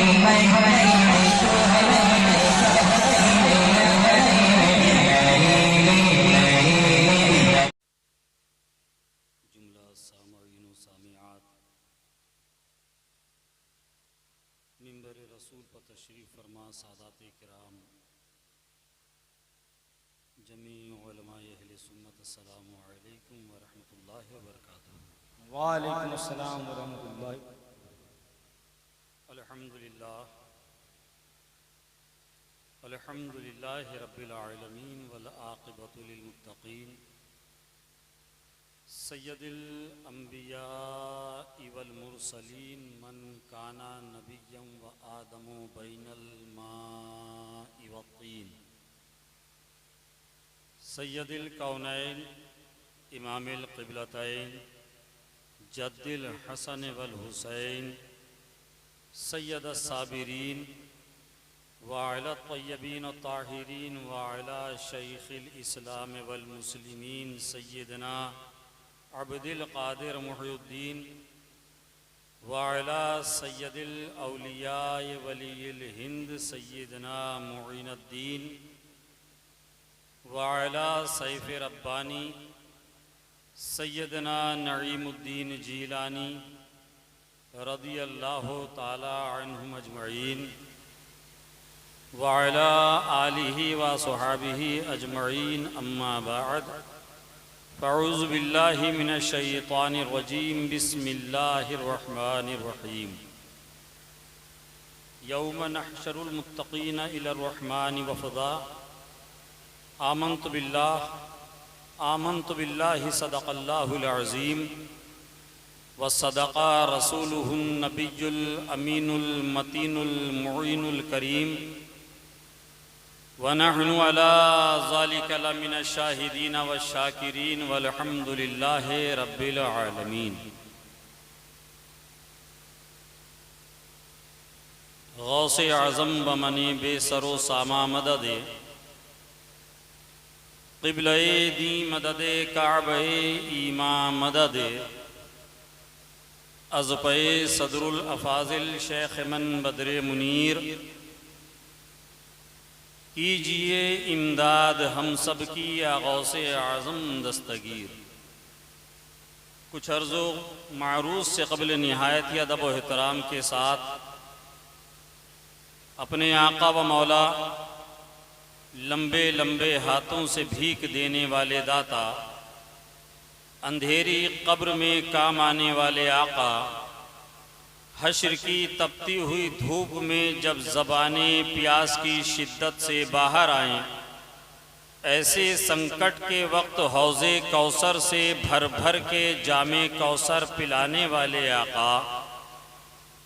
जुमला सामईन व सामियात मिंबर रसूल पर तशरीफ़ फरमा सादात किराम जमी उलमाए अहले सुन्नत अस्सलामु अलैकुम व रहमतुल्लाहि व बरकातुहू। वालेकुम अस्सलाम व रहमतुल्लाहि। अल्हम्दुलिल्लाहि रब्बिल आलमीन वल आक़िबतु लिल मुत्तक़ीन सय्यदिल अंबिया वल मुरसलीन मन काना नबिय्यम व आदमु बैनल माइ वत्तीन सय्यदिल कौनैन इमामिल क़िबलतैन जद्दिल हसन वल हुसैन सय्यद साबिरीन वाला तय्यबीन ताहिरीन वाला शैखिल इस्लाम वल मुस्लिमीन सय्यदना अब्दुल कादिर मुहिउद्दीन वाला सय्यदिल औलिया वलील हिंद सय्यदना मुईनुद्दीन वाला सैफ रब्बानी सय्यदना नईमुद्दीन जीलानी रदियल्लाहु ताला अन्हुम अजमईन वाला आलिहि व सुहाबिहि अजमईन अम्मा बाद फ़अऊज़ु बिल्लाहि मिनश शैतानिर रजीम बिस्मिल्लाहिर रहमानिर रहीम यौम नहशरुल मुत्तक़ीना इलर रहमानि वफ़दा आमन्तु बिल्लाहि सदक़ल्लाहुल अज़ीम व सदक़ा रसूलुहुन नबियुल अमीनुल मतीनुल मुईनुल करीम व नहनु अला ज़ालिका लमिनश शाहिदीन व शाकिरीन वल्हम्दुलिल्लाहि रब्बिल आलमीन। गौसे आज़म बमनी बेसरो सामा मददे क़िबले दी मददे काबे ईमा मददे अज़पे सदरुल अफ़ाज़िल शेख मन बदरे मुनीर कीजिए इमदाद हम सब की या गौसे आज़म दस्तगीर। कुछ अर्ज़ो मारूज़ से क़ब्ल निहायत ही अदब व एहतराम के साथ अपने आका व मौला लंबे लंबे हाथों से भीख देने वाले दाता अंधेरी कब्र में काम आने वाले आका हश्र की तपती हुई धूप में जब ज़बाने प्यास की शिद्दत से बाहर आएं, ऐसे संकट के वक्त हौज़े कौसर से भर भर के जामे कौसर पिलाने वाले आका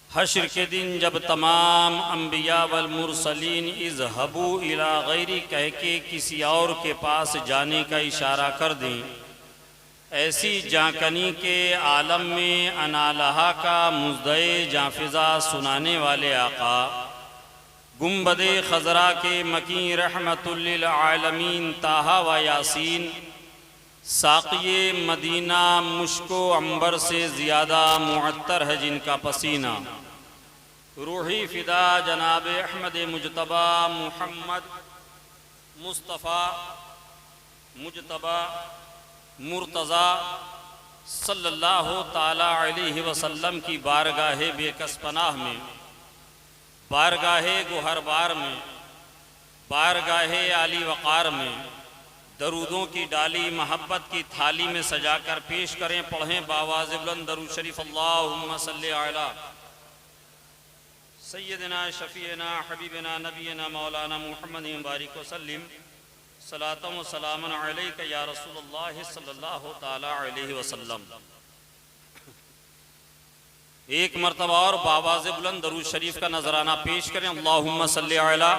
हश्र के दिन जब तमाम अंबिया वल मुरसलीन इज़हबू इला गैरी कह के किसी और के पास जाने का इशारा कर दें, ऐसी जाकनी के आलम में अनालहा का मुज़दए जाफिज़ा सुनाने वाले आका गुम्बदे खजरा के मकीन रहमतुल लिल आलमीन ताहा व यासीन साक़िए मदीना मुश्को अंबर से ज़्यादा मुअत्तर है जिनका पसीना रूही फ़िदा जनाब अहमद मुजतबा मुहम्मद मुस्तफ़ा मुजतबा मुर्तज़ा सल्लल्लाहु ताला अलैहि वसल्लम की बारगाहे बेकस पनाह में बारगाहे गुहरबार में बारगाहे आली वक़ार में दरूदों की डाली महब्बत की थाली में सजाकर पेश करें। पढ़ें बावाज़ बुलंद दरूद शरीफ अल्लाहुम्मा सल्लि अला सय्यदना शफ़ीना हबीबना नबीना मौलाना मुहम्मद बारिक वसल्लिम सलातम व सलामन अलैका या रसूलुल्लाह सल्लल्लाहु ताला अलैहि वसल्लम। एक मरतबा और बावाज़ बुलंद दरूद शरीफ का नजराना पेश करें। अल्लाहुम्मा सल्लि अला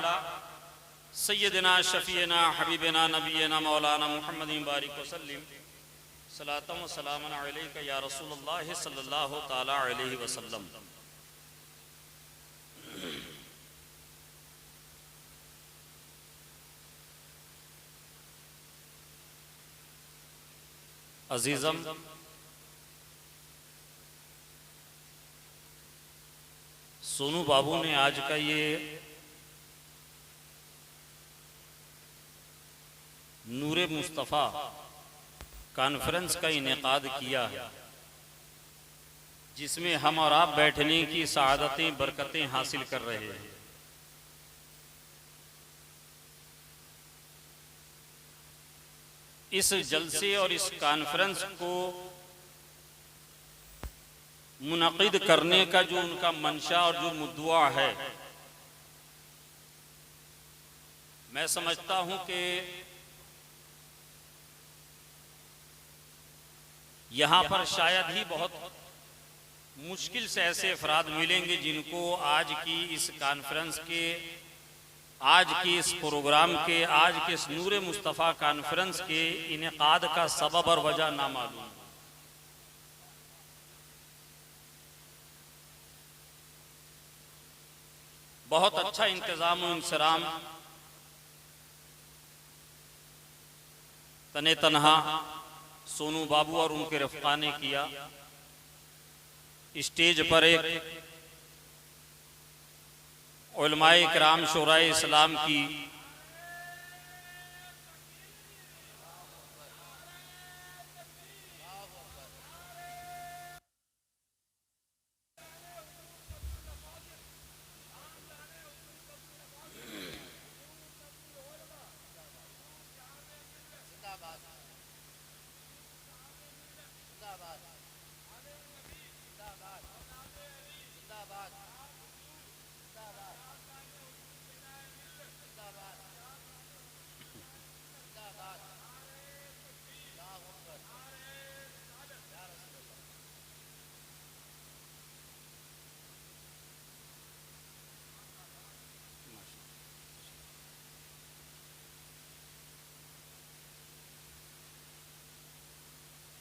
सय्यदना शफ़ीना हबीबना नबीना मौलाना मुहम्मद बारिक वसल्लिम सलातम व सलामन अलैका या रसूलुल्लाह सल्लल्लाहु ताला अलैहि वसल्लम। अजीज़म सोनू बाबू ने आज का ये नूरे मुस्तफ़ा कॉन्फ्रेंस का इनेकाद किया है, जिसमें हम और आप बैठने की सआदतें बरकतें हासिल कर रहे हैं। इस जलसे और इस कॉन्फ्रेंस को मुनक़िद करने का जो उनका मंशा और जो मुद्दा है, मैं समझता हूं कि यहाँ पर शायद ही बहुत मुश्किल से ऐसे अफराद मिलेंगे जिनको आज की इस कॉन्फ्रेंस के, आज की इस प्रोग्राम के, आज के इस नूरे मुस्तफ़ा कॉन्फ्रेंस के इनेकाद का सबब और वजह ना मालूम। बहुत अच्छा इंतज़ाम और इंसराम तने तनहा सोनू बाबू और उनके रफ़्क़ा ने किया। स्टेज पर एक उलमाए किराम शोराए इस्लाम की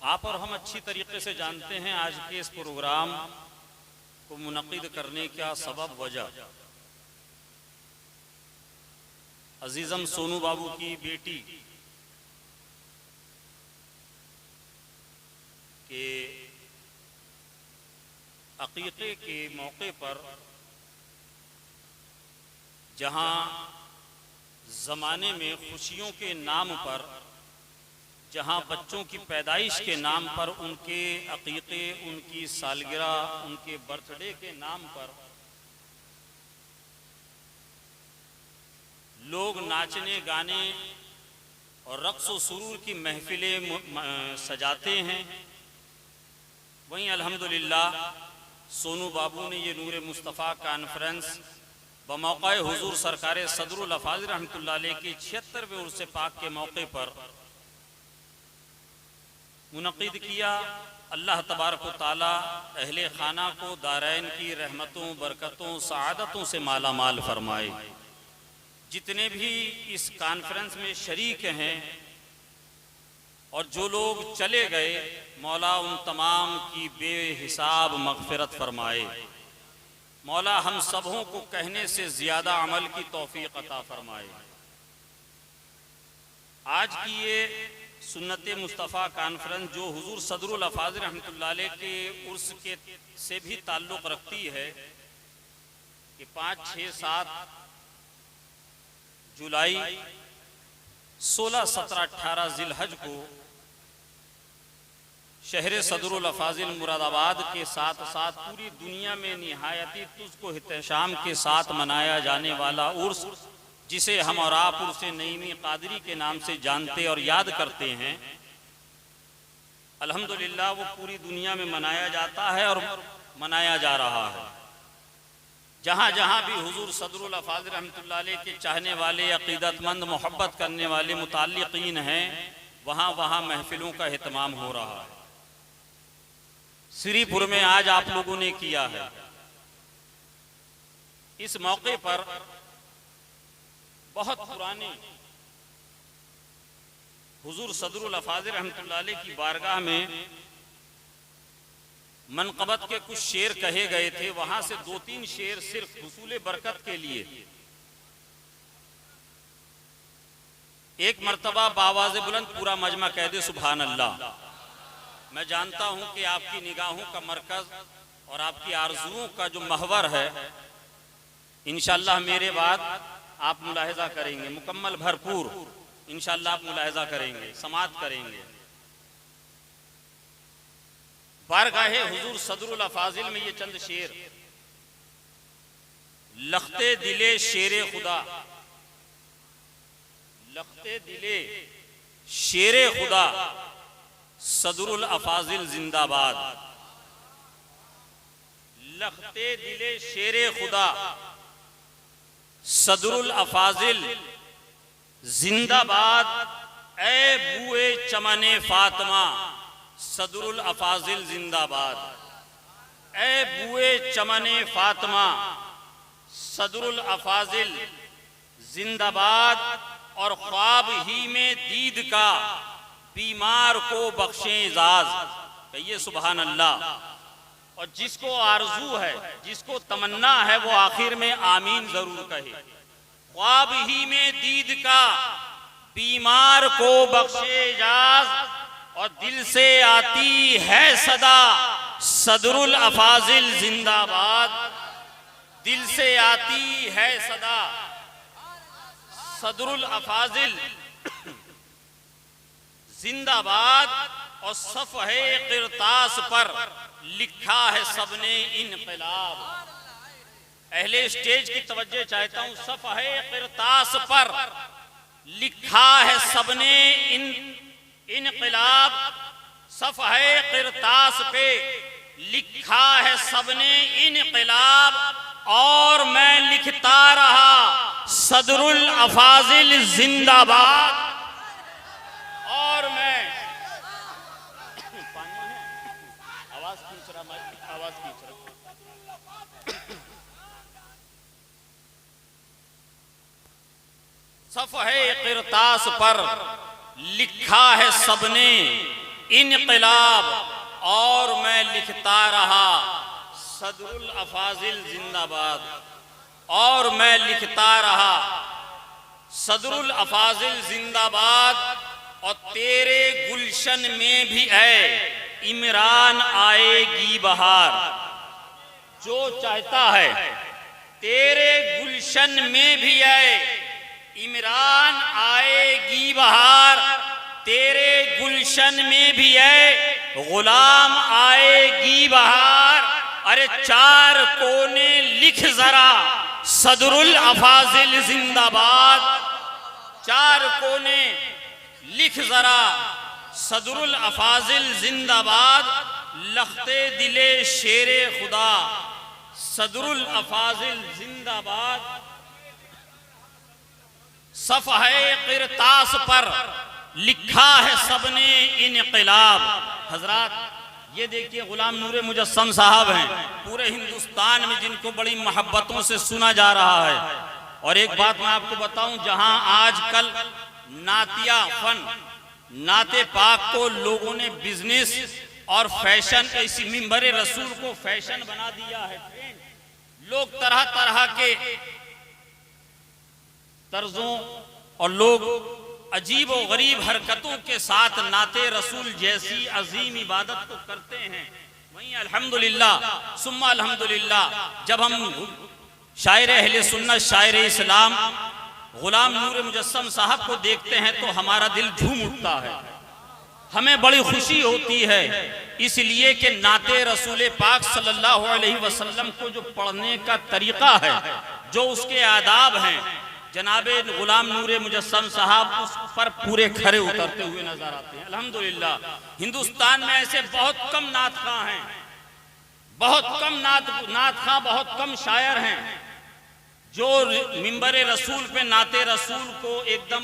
आप और हम अच्छी तरीके से जानते हैं आज के इस प्रोग्राम को मुनक़िद करने का सबब वजह अजीज़म सोनू बाबू की बेटी के अक़ीक़े के मौके पर जहां ज़माने में खुशियों के नाम पर, जहां बच्चों की पैदाइश के नाम पर, उनके अक़ीक़े, उनकी सालगिरह, उनके बर्थडे के नाम पर लोग नाचने गाने और रक़्स व सुरूर की महफ़िलें सजाते हैं, वहीं अल्हम्दुलिल्लाह सोनू बाबू ने ये नूरे मुस्तफ़ा कॉन्फ्रेंस बमौक़े हुज़ूर सरकार सदरुल अफ़ाज़िल रहमतुल्लाह अलैह की 76वें उर्स पाक के मौके पर मुनक़िद किया। अल्लाह तबारक व तआला अहले खाना को दारैन की रहमतों, बरकतों, सआदतों से माला माल फरमाए। जितने भी इस कॉन्फ्रेंस में शरीक हैं और जो लोग चले गए, मौला उन तमाम की बेहिसाब मग़फ़िरत फरमाए। मौला हम सबों को कहने से ज़्यादा अमल की तौफ़ीक़ अता फरमाए। आज की ये सुन्नत मुस्तफ़ा कॉन्फ्रेंस जो हुज़ूर सदरुल अफ़ाज़िल रहमतुल्लाह अलैह के उर्स के से भी ताल्लुक़ रखती है कि 5, 6, 7 जुलाई, 16, 17, 18 ज़िलहज को शहर सदरुल अफ़ाज़िल मुरादाबाद के साथ साथ पूरी दुनिया में निहायती तुज़्को एहतशाम के साथ मनाया जाने वाला उर्स, जिसे हम और आप उर्स नईमी क़ादरी के नाम से जानते और याद करते हैं, अल्हम्दुलिल्लाह वो पूरी दुनिया में मनाया जाता है और मनाया जा रहा है। जहाँ जहाँ भी हुज़ूर सदरुल अफ़ाज़िल रहमतुल्लाह अलैह के चाहने वाले, अक़ीदतमंद, मोहब्बत करने वाले मुताल्लिक़ीन हैं, वहाँ वहाँ महफ़िलों का एहतमाम हो रहा है। श्रीपुर में आज आप लोगों ने किया है। इस मौके पर बहुत पुराने हुज़ूर सदरुल अफ़ाज़िल रहमतुल्लाह अलैह की बारगाह में मनक़बत के कुछ शेर कहे गए थे। वहां से 2-3 शेर सिर्फ हुसूल बरकत के लिए। एक मर्तबा बावाज़े बुलंद पूरा मजमा कह दे सुभान अल्लाह। मैं जानता हूं कि आपकी निगाहों का मरकज़ और आपकी आरज़ुओं का जो महवर है इंशाअल्लाह मेरे बाद आप मुलाहिजा करेंगे, मुकम्मल भरपूर इंशाअल्लाह आप मुलाहिजा करेंगे, समाअत करेंगे। बारगाहे हुजूर सदरुल अफाजिल में ये चंद शेर। लखते दिले शेरे खुदा, लखते दिले शेरे खुदा, सदरुल अफाजिल जिंदाबाद। लखते दिले शेरे खुदा, सदरुल अफाजिल जिंदाबाद। ए बुए चमने फातिमा, सदरुल अफाजिल जिंदाबाद। ए बुए चमने फातिमा, सदरुल अफाजिल जिंदाबाद। और ख्वाब ही में दीद का बीमार को बख्शे इजाज। कहिए सुभान अल्लाह। और जिसको आरजू है, जिसको तमन्ना है, वो आखिर में आमीन जरूर कहे। ख्वाब ही में दीद का बीमार को बख्शे इजाज। और दिल से आती है सदा, सदरुल अफाजिल जिंदाबाद। दिल से आती है सदा, सदरुल अफाजिल जिंदाबाद। और सफ़हे किरतास पर लिखा है सबने इनकलाब। अहले स्टेज की तवज्जो चाहता हूं। सफ़हे किरतास पर लिखा है सबने इनकलाब। सफ़हे किरतास पे लिखा है सबने इनकलाब। और मैं लिखता रहा, सदरुल अफाजिल जिंदाबाद। और मैं आवाज खींच रहा, आवाज खींच रहा। सफ़हे किरतास पर लिखा है सबने इनकलाब। और मैं लिखता रहा, सदरुल अफाजिल जिंदाबाद। और मैं लिखता रहा, सदरुल अफाजिल जिंदाबाद। और तेरे गुलशन में भी है इमरान आएगी बहार। जो चाहता है तेरे गुलशन में भी है इमरान आएगी बहार। तेरे गुलशन में भी है गुलाम आएगी बहार। अरे चार कोने लिख जरा, सदरुल अफाजिल जिंदाबाद। चार कोने लिख जरा, सदरुल अफाजिल जिंदाबाद। लखते दिले शेरे खुदा, सदरुल अफाजिल जिंदाबाद। सफ़हे किरतास पर लिखा है सबने इनकलाब। हजरात ये देखिए, गुलाम नूरे मुजस्सम साहब हैं, पूरे हिंदुस्तान में जिनको बड़ी मोहब्बतों से सुना जा रहा है। और एक बात मैं आपको बताऊं, जहां आजकल नातिया फन, नाते पाक को लोगों ने बिजनेस और फैशन, ऐसी मिंबरे रसूल को फैशन बना दिया है। लोग तरह तरह के तर्जों और लोग अजीब और गरीब हरकतों के साथ नाते रसूल जैसी अजीम इबादत को करते हैं। वहीं अल्हम्दुलिल्लाह सुम्मा अल्हम्दुलिल्लाह, जब हम शायर अहले सुन्नत, शायर इस्लाम गुलाम नूर मुजस्सम साहब को देखते हैं तो हमारा दिल झूम उठता है, हमें बड़ी खुशी होती है। इसलिए कि नाते रसूल पाक सल्लल्लाहु अलैहि वसल्लम को जो पढ़ने का तरीका है, जो उसके आदाब हैं, जनाबे गुलाम नूर मुजस्सम साहब उस पर पूरे खरे उतरते हुए नजर आते हैं। अल्हम्दुलिल्लाह हिंदुस्तान में ऐसे बहुत कम नातखा हैं, बहुत कम नातखा, बहुत कम शायर हैं जो मिंबरे रसूल पे नाते रसूल को एकदम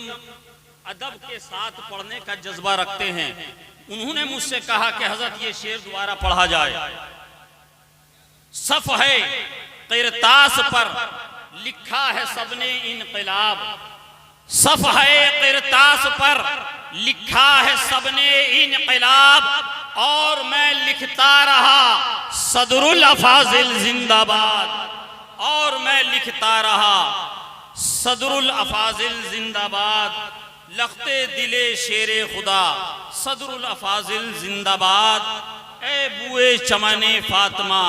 अदब के साथ पढ़ने का जज्बा रखते हैं। उन्होंने मुझसे कहा कि हजरत ये शेर दोबारा पढ़ा जाए। सफ़हे किरतास पर लिखा है सबने इनकलाब। सफ़हे किरतास पर लिखा है सबने इनकलाब। और मैं लिखता रहा, सदरुल अफाजिल जिंदाबाद। और मैं लिखता रहा, सदरुल अफाजिल जिंदाबाद। लखते दिले शेरे खुदा, सदरुल अफाजिल जिंदाबाद। ए बुए चमने फातिमा,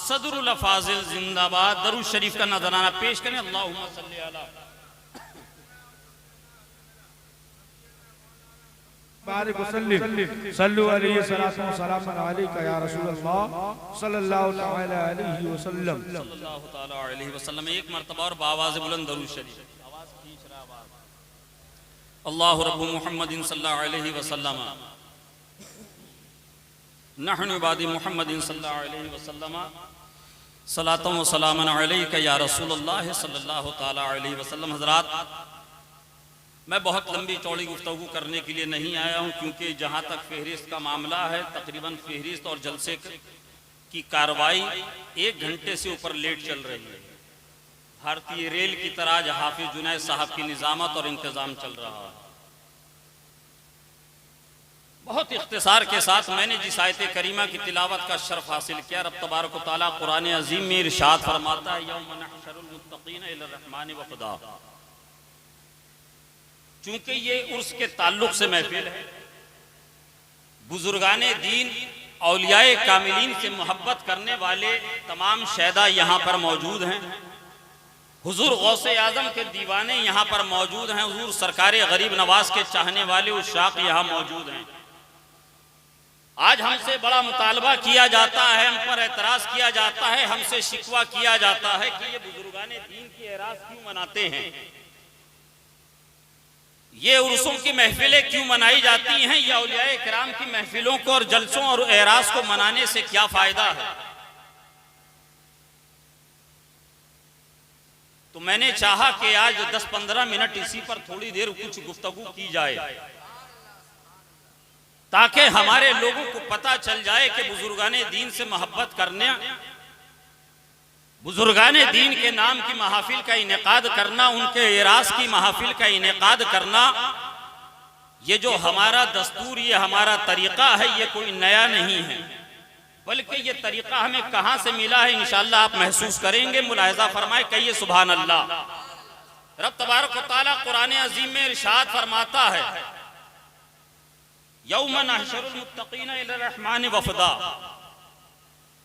सदरुल अफाजिल जिंदाबाद। दरूद शरीफ का नजराना पेश करें। अल्लाहुम्मा सल्ली अला बारिक वसल्लिम सल्लु अलैहि सलातु व सलाम अलैका या रसूलल्लाह सल्लल्लाहु तआला अलैहि वसल्लम। सल्लल्लाहु तआला अलैहि वसल्लम। एक मर्तबा और बावाज़ बुलंद दरूद शरीफ। अल्लाहु रब्बु मुहम्मदिन सल्लल्लाहु अलैहि वसल्लम नहनु इबादी मुहम्मदिन सल्लल्लाहु अलैहि वसल्लम सलातु व सलामन अलैका या रसूलल्लाह सल्लल्लाहु तआला अलैहि वसल्लम। हज़रात, मैं बहुत लंबी चौड़ी गुफ्तगू करने के लिए नहीं आया हूँ, क्योंकि जहाँ तक फहरिस्त का मामला है तकरीबन फहरिस्त और जलसे की कार्रवाई 1 घंटे से ऊपर लेट चल रही है। भारतीय रेल की तरह आज हाफिज जुनैद साहब की निजामत और इंतज़ाम चल रहा है। बहुत इख्तिसार के साथ मैंने जिस आयत करीमा की तिलावत का शर्फ हासिल किया, रब तबारक व तआला कुरान अजीम में इरशाद फरमाता है यौम नहशरुल मुत्तकीन इला रहमान वफ़दा। चूंकि ये उर्स के ताल्लुक से महफिल है, बुजुर्गाने दीन औलियाए कामिलीन से मोहब्बत करने वाले तमाम शहदा यहाँ पर मौजूद हैं। हुजूर गौसे आजम के दीवाने यहाँ पर मौजूद हैं। हुजूर सरकारे गरीब नवाज के चाहने वाले उशाक यहाँ मौजूद हैं। आज हमसे बड़ा मुतालबा किया जाता है, हम पर एतराज किया जाता है, हमसे शिकवा किया जाता है कि ये बुजुर्गाने दीन की एराज क्यों मनाते हैं, ये उर्सों की महफिलें क्यों मनाई जाती हैं, या औलियाए किराम की महफिलों को और जलसों और एराज को मनाने से क्या फायदा है। तो मैंने चाहा कि आज 10-15 मिनट इसी पर थोड़ी देर कुछ गुफ्तगू की जाए, ताकि हमारे लोगों को पता चल जाए कि बुजुर्गाने दीन से मोहब्बत करने, बुजुर्गाने दीन के नाम की महफिल का इनेकाद करना, उनके एराज की महफिल का इनेकाद करना, ये जो हमारा दस्तूर, ये हमारा तरीका है, ये कोई नया नहीं है, बल्कि ये तरीका हमें कहाँ से मिला है इंशाअल्लाह आप महसूस करेंगे। मुलाहिजा फरमाए, कहिए सुभान अल्लाह। रब तबारक व तआला कुरान अजीम में इरशाद फरमाता है यौम नहशरुल मुत्तकीन इला रहमान वफ़दा।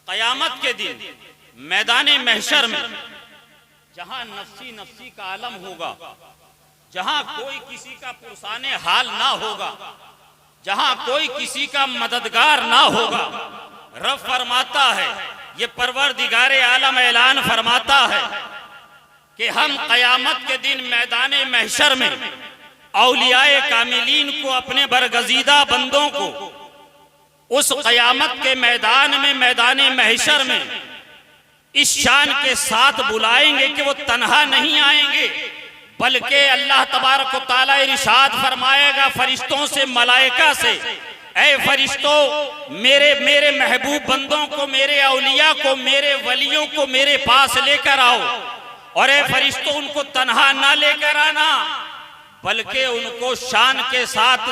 क़यामत के दिन मैदाने महशर में, जहां नफ्सी नफ्सी का आलम होगा, जहां कोई किसी का पुरसाने हाल ना होगा, जहां कोई किसी का मददगार ना होगा, रब फरमाता है, ये परवरदिगारे आलम ऐलान फरमाता है कि हम क़यामत के दिन मैदाने महशर में औलियाए कामिलीन को, अपने बरगजीदा बंदों को उस क़यामत के मैदान में, मैदाने महशर में इस शान के साथ बुलाएंगे कि वो तन्हा नहीं आएंगे, बल्कि अल्लाह तबारक व तआला इरशाद फरमाएगा फरिश्तों से, मलाइका से, ऐ फरिश्तों मेरे महबूब बंदों को, मेरे औलिया को, मेरे वलियों को मेरे पास लेकर आओ, और ऐ फरिश्तों उनको तन्हा ना लेकर आना, बल्कि उनको शान के साथ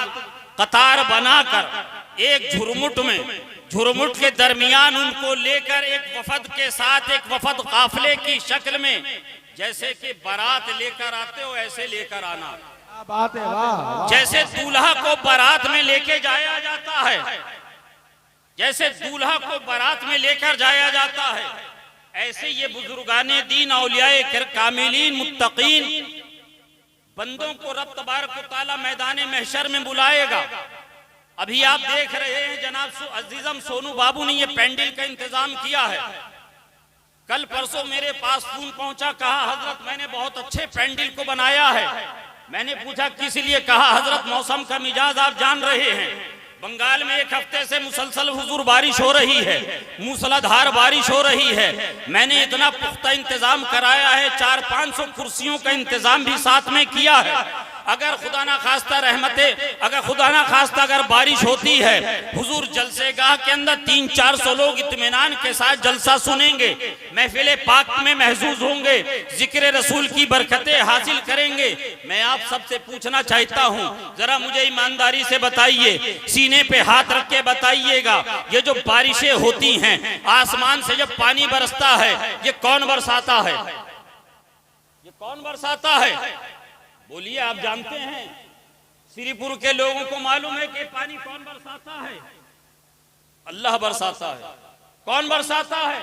कतार बनाकर एक झुरमुट में, झुरमुट के दरमियान उनको लेकर एक वफद के साथ, एक वफद काफिले की शक्ल में, जैसे कि बारात लेकर आते हो ऐसे लेकर आना। बात है, वाह। जैसे दूल्हा को बारात में लेके जाया जाता है, जैसे दूल्हा को बारात में लेकर जाया जाता है, ऐसे ये बुजुर्गाने दीन औलियाए कामिलीन मुत्तकीन बंदों को रब तबारक व तआला मैदाने महशर में बुलाएगा। अभी आप देख रहे हैं जनाब अजीजम सोनू बाबू ने ये पेंडल का इंतजाम किया है। कल परसों मेरे पास फोन पहुंचा, कहा हजरत मैंने बहुत अच्छे पेंडल को बनाया है। मैंने पूछा किस लिए, कहा हजरत मौसम का मिजाज आप जान रहे हैं, बंगाल में 1 हफ्ते से मुसलसल हुजूर बारिश हो रही है, मूसलाधार बारिश हो रही है। मैंने इतना पुख्ता इंतजाम कराया है, 400-500 कुर्सियों का इंतजाम भी साथ में किया है। अगर खुदा ना खास्ता रहमतें, अगर खुदा ना खास्ता अगर बारिश होती है, हुजूर जलसेगाह के अंदर 300-400 लोग इत्मीनान के साथ जलसा सुनेंगे, महफिले पाक में महसूस होंगे, जिक्र रसूल की बरकतें हासिल करेंगे। मैं आप सबसे पूछना चाहता हूँ, जरा मुझे ईमानदारी से बताइए, सीने पे हाथ रख के बताइएगा, ये जो बारिशें होती हैं, आसमान से जब पानी बरसता है, ये कौन बरसाता है? ये कौन बरसाता है? बोलिए, आप जानते हैं? श्रीपुर के लोगों को मालूम है कि पानी कौन बरसाता है? अल्लाह बरसाता है। कौन बरसाता है?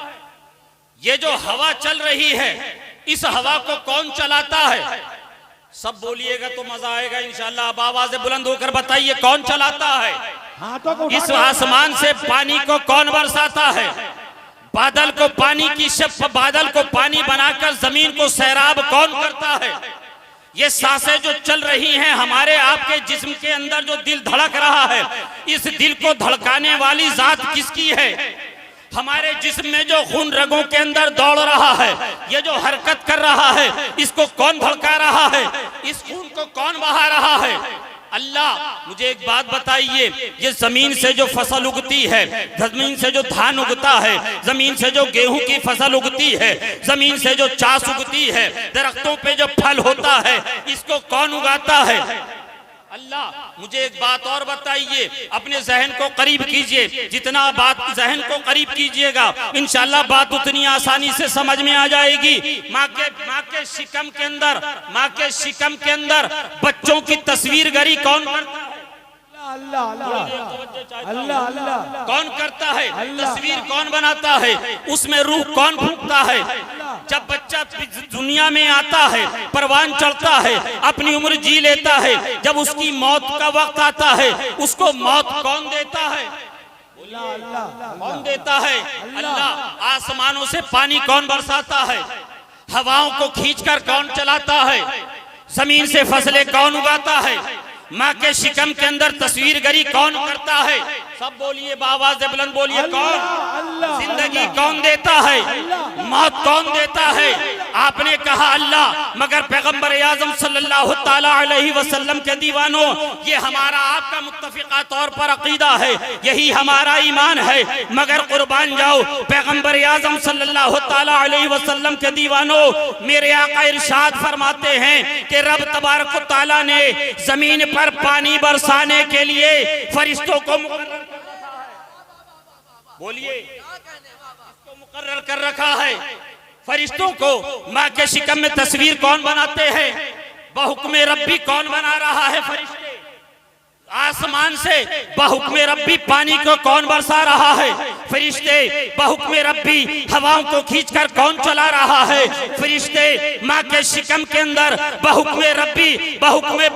ये जो हवा चल रही है, इस हवा को कौन चलाता है? सब बोलिएगा तो मजा आएगा इंशाल्लाह। अब आवाज़ बुलंद होकर बताइए कौन चलाता है? इस आसमान से पानी को कौन बरसाता है? बादल को पानी बनाकर जमीन को सैराब कौन करता है? ये सांसें जो चल रही हैं हमारे आपके जिस्म के अंदर, जो दिल धड़क रहा है, इस दिल को धड़काने वाली जात किसकी है? हमारे जिस्म में जो खून रगों के अंदर दौड़ रहा है, ये जो हरकत कर रहा है, इसको कौन भड़का रहा है? इस खून को कौन बहा रहा है? अल्लाह। मुझे एक बात बताइए, ये जमीन से जो फसल उगती है, जमीन से जो धान उगता है, जमीन से जो गेहूं की फसल उगती है, जमीन से जो चास उगती है, दरख्तों पे जो फल होता है, इसको कौन उगाता है? अल्लाह। मुझे एक बात और बताइए, अपने जहन को करीब कीजिए, जितना बात जहन को करीब कीजिएगा इंशाल्लाह बात उतनी आसानी से समझ में आ जाएगी। माँ के शिकम के अंदर बच्चों की तस्वीर गरी कौन करता है? अल्लाह अल्लाह अल्लाह। कौन करता है? तस्वीर कौन बनाता है? उसमें रूह कौन फूंकता है? जब बच्चा दुनिया में आता है, परवान चढ़ता है, अपनी उम्र जी लेता है, जब उसकी मौत का वक्त आता है, उसको मौत कौन देता है? कौन देता है? अल्लाह। आसमानों से पानी कौन बरसाता है? हवाओं को खींचकर कौन चलाता है? जमीन से फसलें कौन उगाता है? माँ के शिकम के अंदर तस्वीर गरी कौन करता है? सब बोलिए, बावाज़ बुलंद बोलिए, कौन? जिंदगी कौन देता है? मौत कौन देता है? आपने कहा अल्लाह, मगर पैगंबर आज़म सल्लल्लाहु ताला अलैहि वसल्लम के दीवानों, ये हमारा आपका मुत्तफिका तौर पर अकीदा है, यही हमारा ईमान है, मगर कुर्बान जाओ पैगंबर आज़म सल्लल्लाहु ताला अलैहि वसल्लम के दीवानों, मेरे आका इरशाद फरमाते हैं कि रब तबारक व तआला ने जमीन पर पानी बरसाने के लिए फरिश्तों को बोलिए, इसको मुकर्रर कर रखा है। फरिश्तों को माँ के शिकम में तस्वीर कौन बनाते हैं? बहुक्मे रब्बी कौन बना रहा है? फरिश्ते। आसमान से बहुक्मे रब्बी पानी को कौन बरसा रहा है? फरिश्ते। बहुक्मे रब्बी हवाओं को खींचकर कौन चला रहा है? फरिश्ते। माँ के शिकम के अंदर बहुक्मे रब्बी बहुक्मे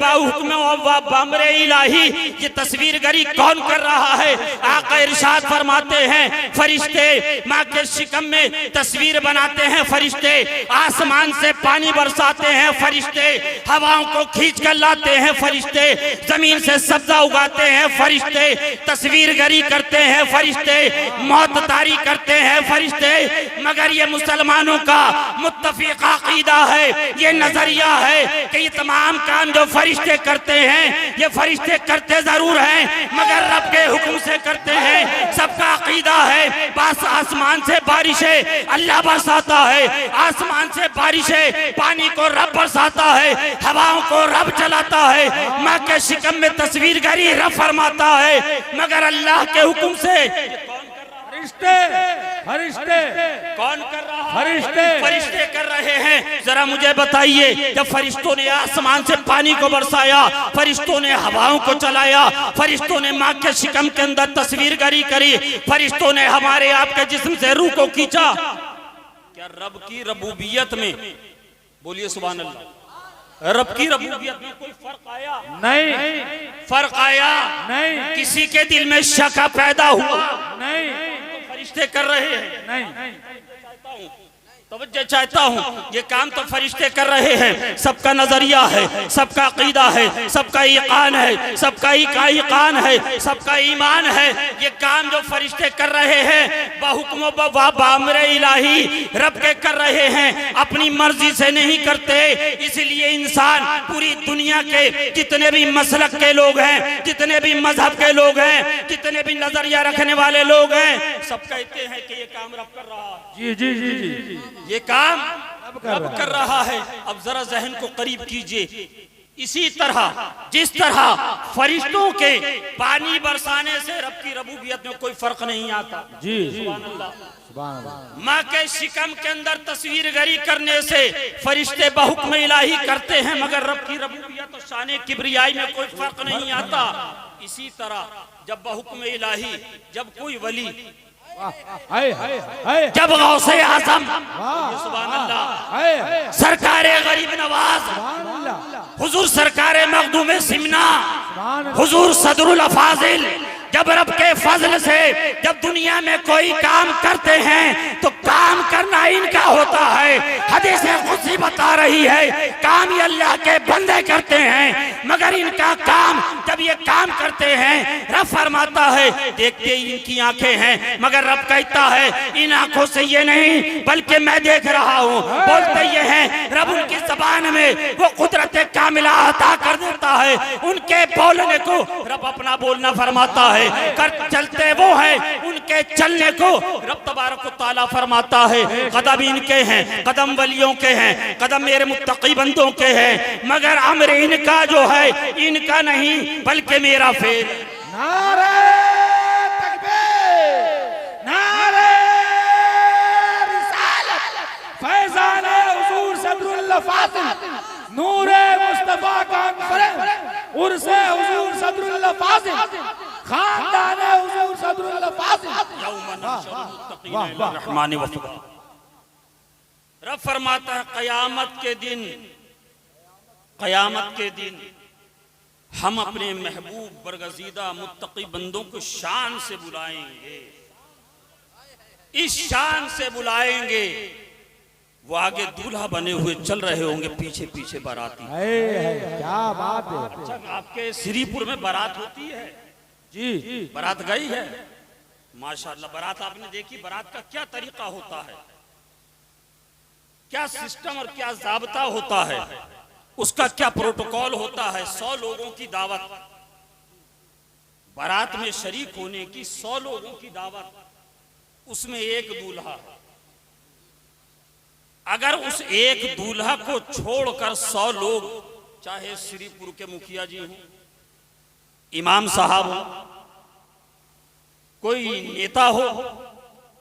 बामरे इलाही ये तस्वीर गरी कौन कर रहा है? आका इरशाद फरमाते हैं फरिश्ते माँ के शिकम में तस्वीर बनाते हैं, फरिश्ते आसमान से पानी बरसाते हैं, फरिश्ते हवाओं को खींच कर लाते हैं, फरिश्ते जमीन से सब्जा उगाते हैं, फरिश्ते तस्वीर गरी करते हैं, फरिश्ते मौत तारी करते हैं, फरिश्ते। मगर ये मुसलमानों का मुत्तफिक अकीदा है, ये नजरिया है कि ये तमाम काम जो फरिश्ते करते हैं ये फरिश्ते करते जरूर हैं मगर रब के हुक्म से करते हैं। सबका अकीदा है बस आसमान से बारिशें अल्लाह बरसाता है, आसमान से बारिशें पानी को रब बरसाता है, हवाओं को रब चलाता है, माँ के शिकम में तस्वीर गरी रब फरमाता है, मगर अल्लाह के हुक्म से फरिश्ते कौन कर रहा है? फरिश्ते कर रहे हैं। जरा मुझे बताइए, जब फरिश्तों ने आसमान से पानी को बरसाया, फरिश्तों ने हवाओं को चलाया, फरिश्तों ने माँ के शिकम के अंदर तस्वीर गरी करी, फरिश्तों ने हमारे आपके जिस्म से रूह को खींचा, क्या रब की रबूबियत में, बोलिए सुभान अल्लाह, रब की रबूबियत में कोई फर्क आया? नहीं फर्क आया नहीं। किसी के दिल में शक पैदा हुआ? नहीं। फरिश्ते कर रहे हैं। नहीं तवज्जो चाहता हूँ, ये काम तो फरिश्ते कर रहे हैं। सबका नजरिया है, सबका अकीदा है, सबका ईकान है, सबका ईकान है, सबका ईमान है। ये काम जो फरिश्ते कर रहे हैं बहुक्म बामरे इलाही रब के कर रहे हैं, अपनी मर्जी से नहीं करते। इसलिए इंसान पूरी दुनिया के जितने भी मसलक के लोग हैं, जितने भी मजहब के लोग हैं, जितने भी नजरिया रखने वाले लोग हैं, सब कहते हैं कि ये काम रब कर रहा है। जी जी जी जी ये काम रब कर रहा है। अब जरा जहन को करीब कीजिए, इसी तरह जिस तरह फरिश्तों के पानी बरसाने से रब की रबूबियत में कोई फर्क नहीं आता। जी सुभान अल्लाह। माँ के शिकम के अंदर तस्वीर गरी करने से फरिश्ते बहुक्म इलाही करते हैं मगर रब की रबूबियत और शान किबरियाई में कोई फर्क नहीं आता। इसी तरह जब बहुक्म इलाही, जब कोई वली जब गौसे आजम सुभान अल्लाह सरकारे गरीब नवाज हुजूर सरकारे मखदूम सिमना हुजूर सदरुल अफाजिल जब रब के फजल से जब दुनिया में कोई काम करते हैं तो काम करना इनका होता है। हदीस कुदसी बता रही है काम ये अल्लाह के बंदे करते हैं, मगर इनका काम जब ये काम करते हैं रब फरमाता है देखते ही इनकी आंखें हैं, मगर रब कहता है इन आंखों से ये नहीं बल्कि मैं देख रहा हूँ। बोलते ये हैं रब उनकी जबान में वो कुदरत कामिला अता कर देता है, उनके बोलने को रब अपना बोलना फरमाता है, कर चलते वो है उनके चलने को रब तबारक व तआला फरमाता है। कदम इनके हैं, कदम वलियों के हैं, कदम मेरे मुत्तकी बंदों के हैं, मगर अम्र इनका जो है इनका नहीं बल्कि मेरा फेर। नारे तकबीर, नारे रिसालत, फैज़ान हुजूर सदरुल फाज़िल, नूरे मुस्तफा का उर्से हुजूर सदरुल फाज़िल, खानदान हुजूर सदरुल फाज़िल। रब फरमाता है क़यामत के दिन हम अपने महबूब बरगज़ीदा मुत्तकी बंदों को शान से बुलाएंगे, इस शान से बुलाएंगे। वो आगे दूल्हा बने हुए चल रहे होंगे, पीछे पीछे बाराती। क्या बात है। अच्छा, आपके श्रीपुर में बारात होती है जी, बारात गई है माशाअल्लाह। बारात आपने देखी, बारात का क्या तरीका होता है, क्या सिस्टम और क्या ज़ाब्ता होता है, उसका क्या प्रोटोकॉल होता है। 100 लोगों की दावत, बारात में शरीक होने की 100 लोगों की दावत, उसमें एक दूल्हा। अगर उस एक दूल्हा को छोड़कर 100 लोग, चाहे श्रीपुर के मुखिया जी हो, इमाम साहब हो, कोई नेता हो,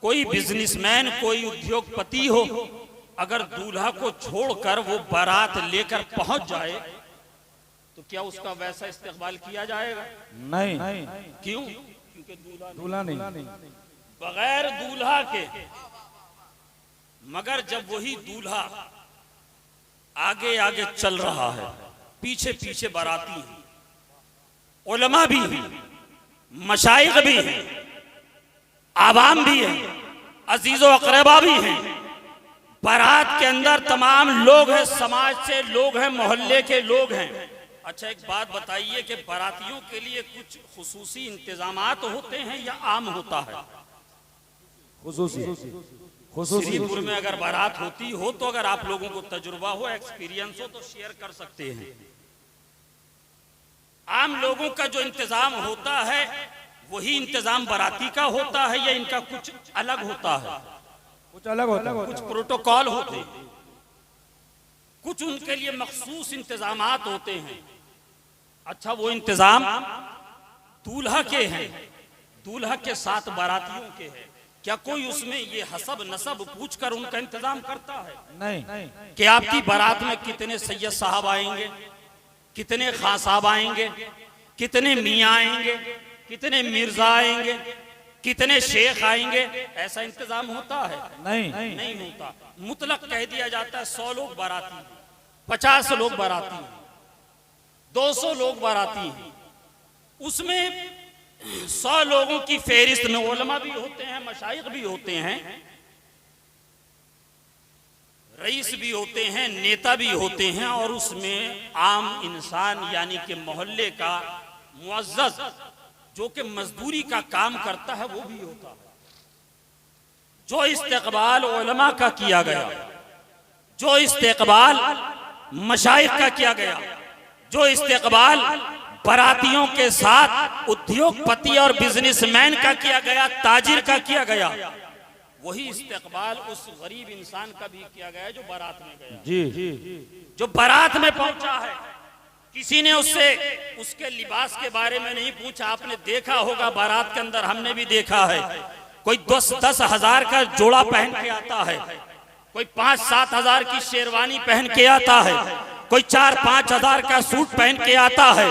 कोई बिजनेसमैन, कोई उद्योगपति हो, अगर दूल्हा को छोड़कर वो बारात लेकर पहुंच जाए तो क्या उसका वैसा इस्तेकबाल किया जाएगा? नहीं। क्यों? क्योंकि दूल्हा नहीं, बगैर दूल्हा के। मगर जब वही दूल्हा आगे आगे चल रहा है, पीछे पीछे बाराती है, उलमा भी हैं, मशाइख भी हैं, आवाम भी हैं, अजीज़ो अक़रबा भी हैं, बारात के अंदर तमाम लोग हैं, समाज से लोग हैं, मोहल्ले के लोग हैं। अच्छा, एक बात बताइए कि बारातियों के लिए कुछ खुसूसी इंतजामात होते हैं या आम होता है? खुसूसी। श्रीपुर में अगर बारात होती हो तो अगर आप लोगों को तजुर्बा हो, एक्सपीरियंस हो तो शेयर कर सकते हैं। आम लोगों का जो इंतजाम होता है वही इंतजाम बाराती का होता है या इनका कुछ अलग होता है? कुछ अलग होता है, कुछ प्रोटोकॉल होते हैं, कुछ उनके लिए मखसूस इंतजामात होते हैं। अच्छा, वो इंतजाम दूल्हा के हैं, दूल्हा के साथ बारातियों के हैं, क्या कोई उसमें ये हसब नसब पूछकर उनका इंतजाम करता है? नहीं। कि आपकी बारात में कितने सैयद साहब आएंगे, कितने खां साहब आएंगे, कितने मियाँ आएंगे, कितने मिर्जा आएंगे, कितने शेख आएंगे, ऐसा इंतजाम होता है? नहीं होता। मुतलक कह दिया जाता है 100 लोग बाराती हैं, 50 लोग बाराती हैं, 200 लोग बाराती हैं। उसमें 100 लोगों की फेरिस्त में उलमा भी होते हैं, मशाइख भी होते हैं, रईस भी होते हैं, नेता भी होते हैं, और उसमें आम इंसान यानी कि मोहल्ले का मुअज़्ज़ज़ जो कि मजदूरी का काम करता है वो भी होता है। जो इस्तेकबाल उलमा का किया गया, जो इस्तेकबाल मशाइख का किया गया, जो इस्तेकबाल बारातियों के साथ उद्योगपति और बिजनेसमैन का किया गया, ताजिर का किया गया, वही इस्तेकबाल उस गरीब इंसान का भी किया गया जो बारात में गया। जी। जो बारात में पहुंचा है, किसी ने उससे उसके लिबास के बारे में नहीं पूछा। आपने देखा होगा बारात के अंदर, हमने भी देखा है, कोई 10 हजार का जोड़ा पहन के आता है, कोई 5-7 हजार की शेरवानी पहन के आता है, कोई 4-5 हजार का सूट पहन के आता है,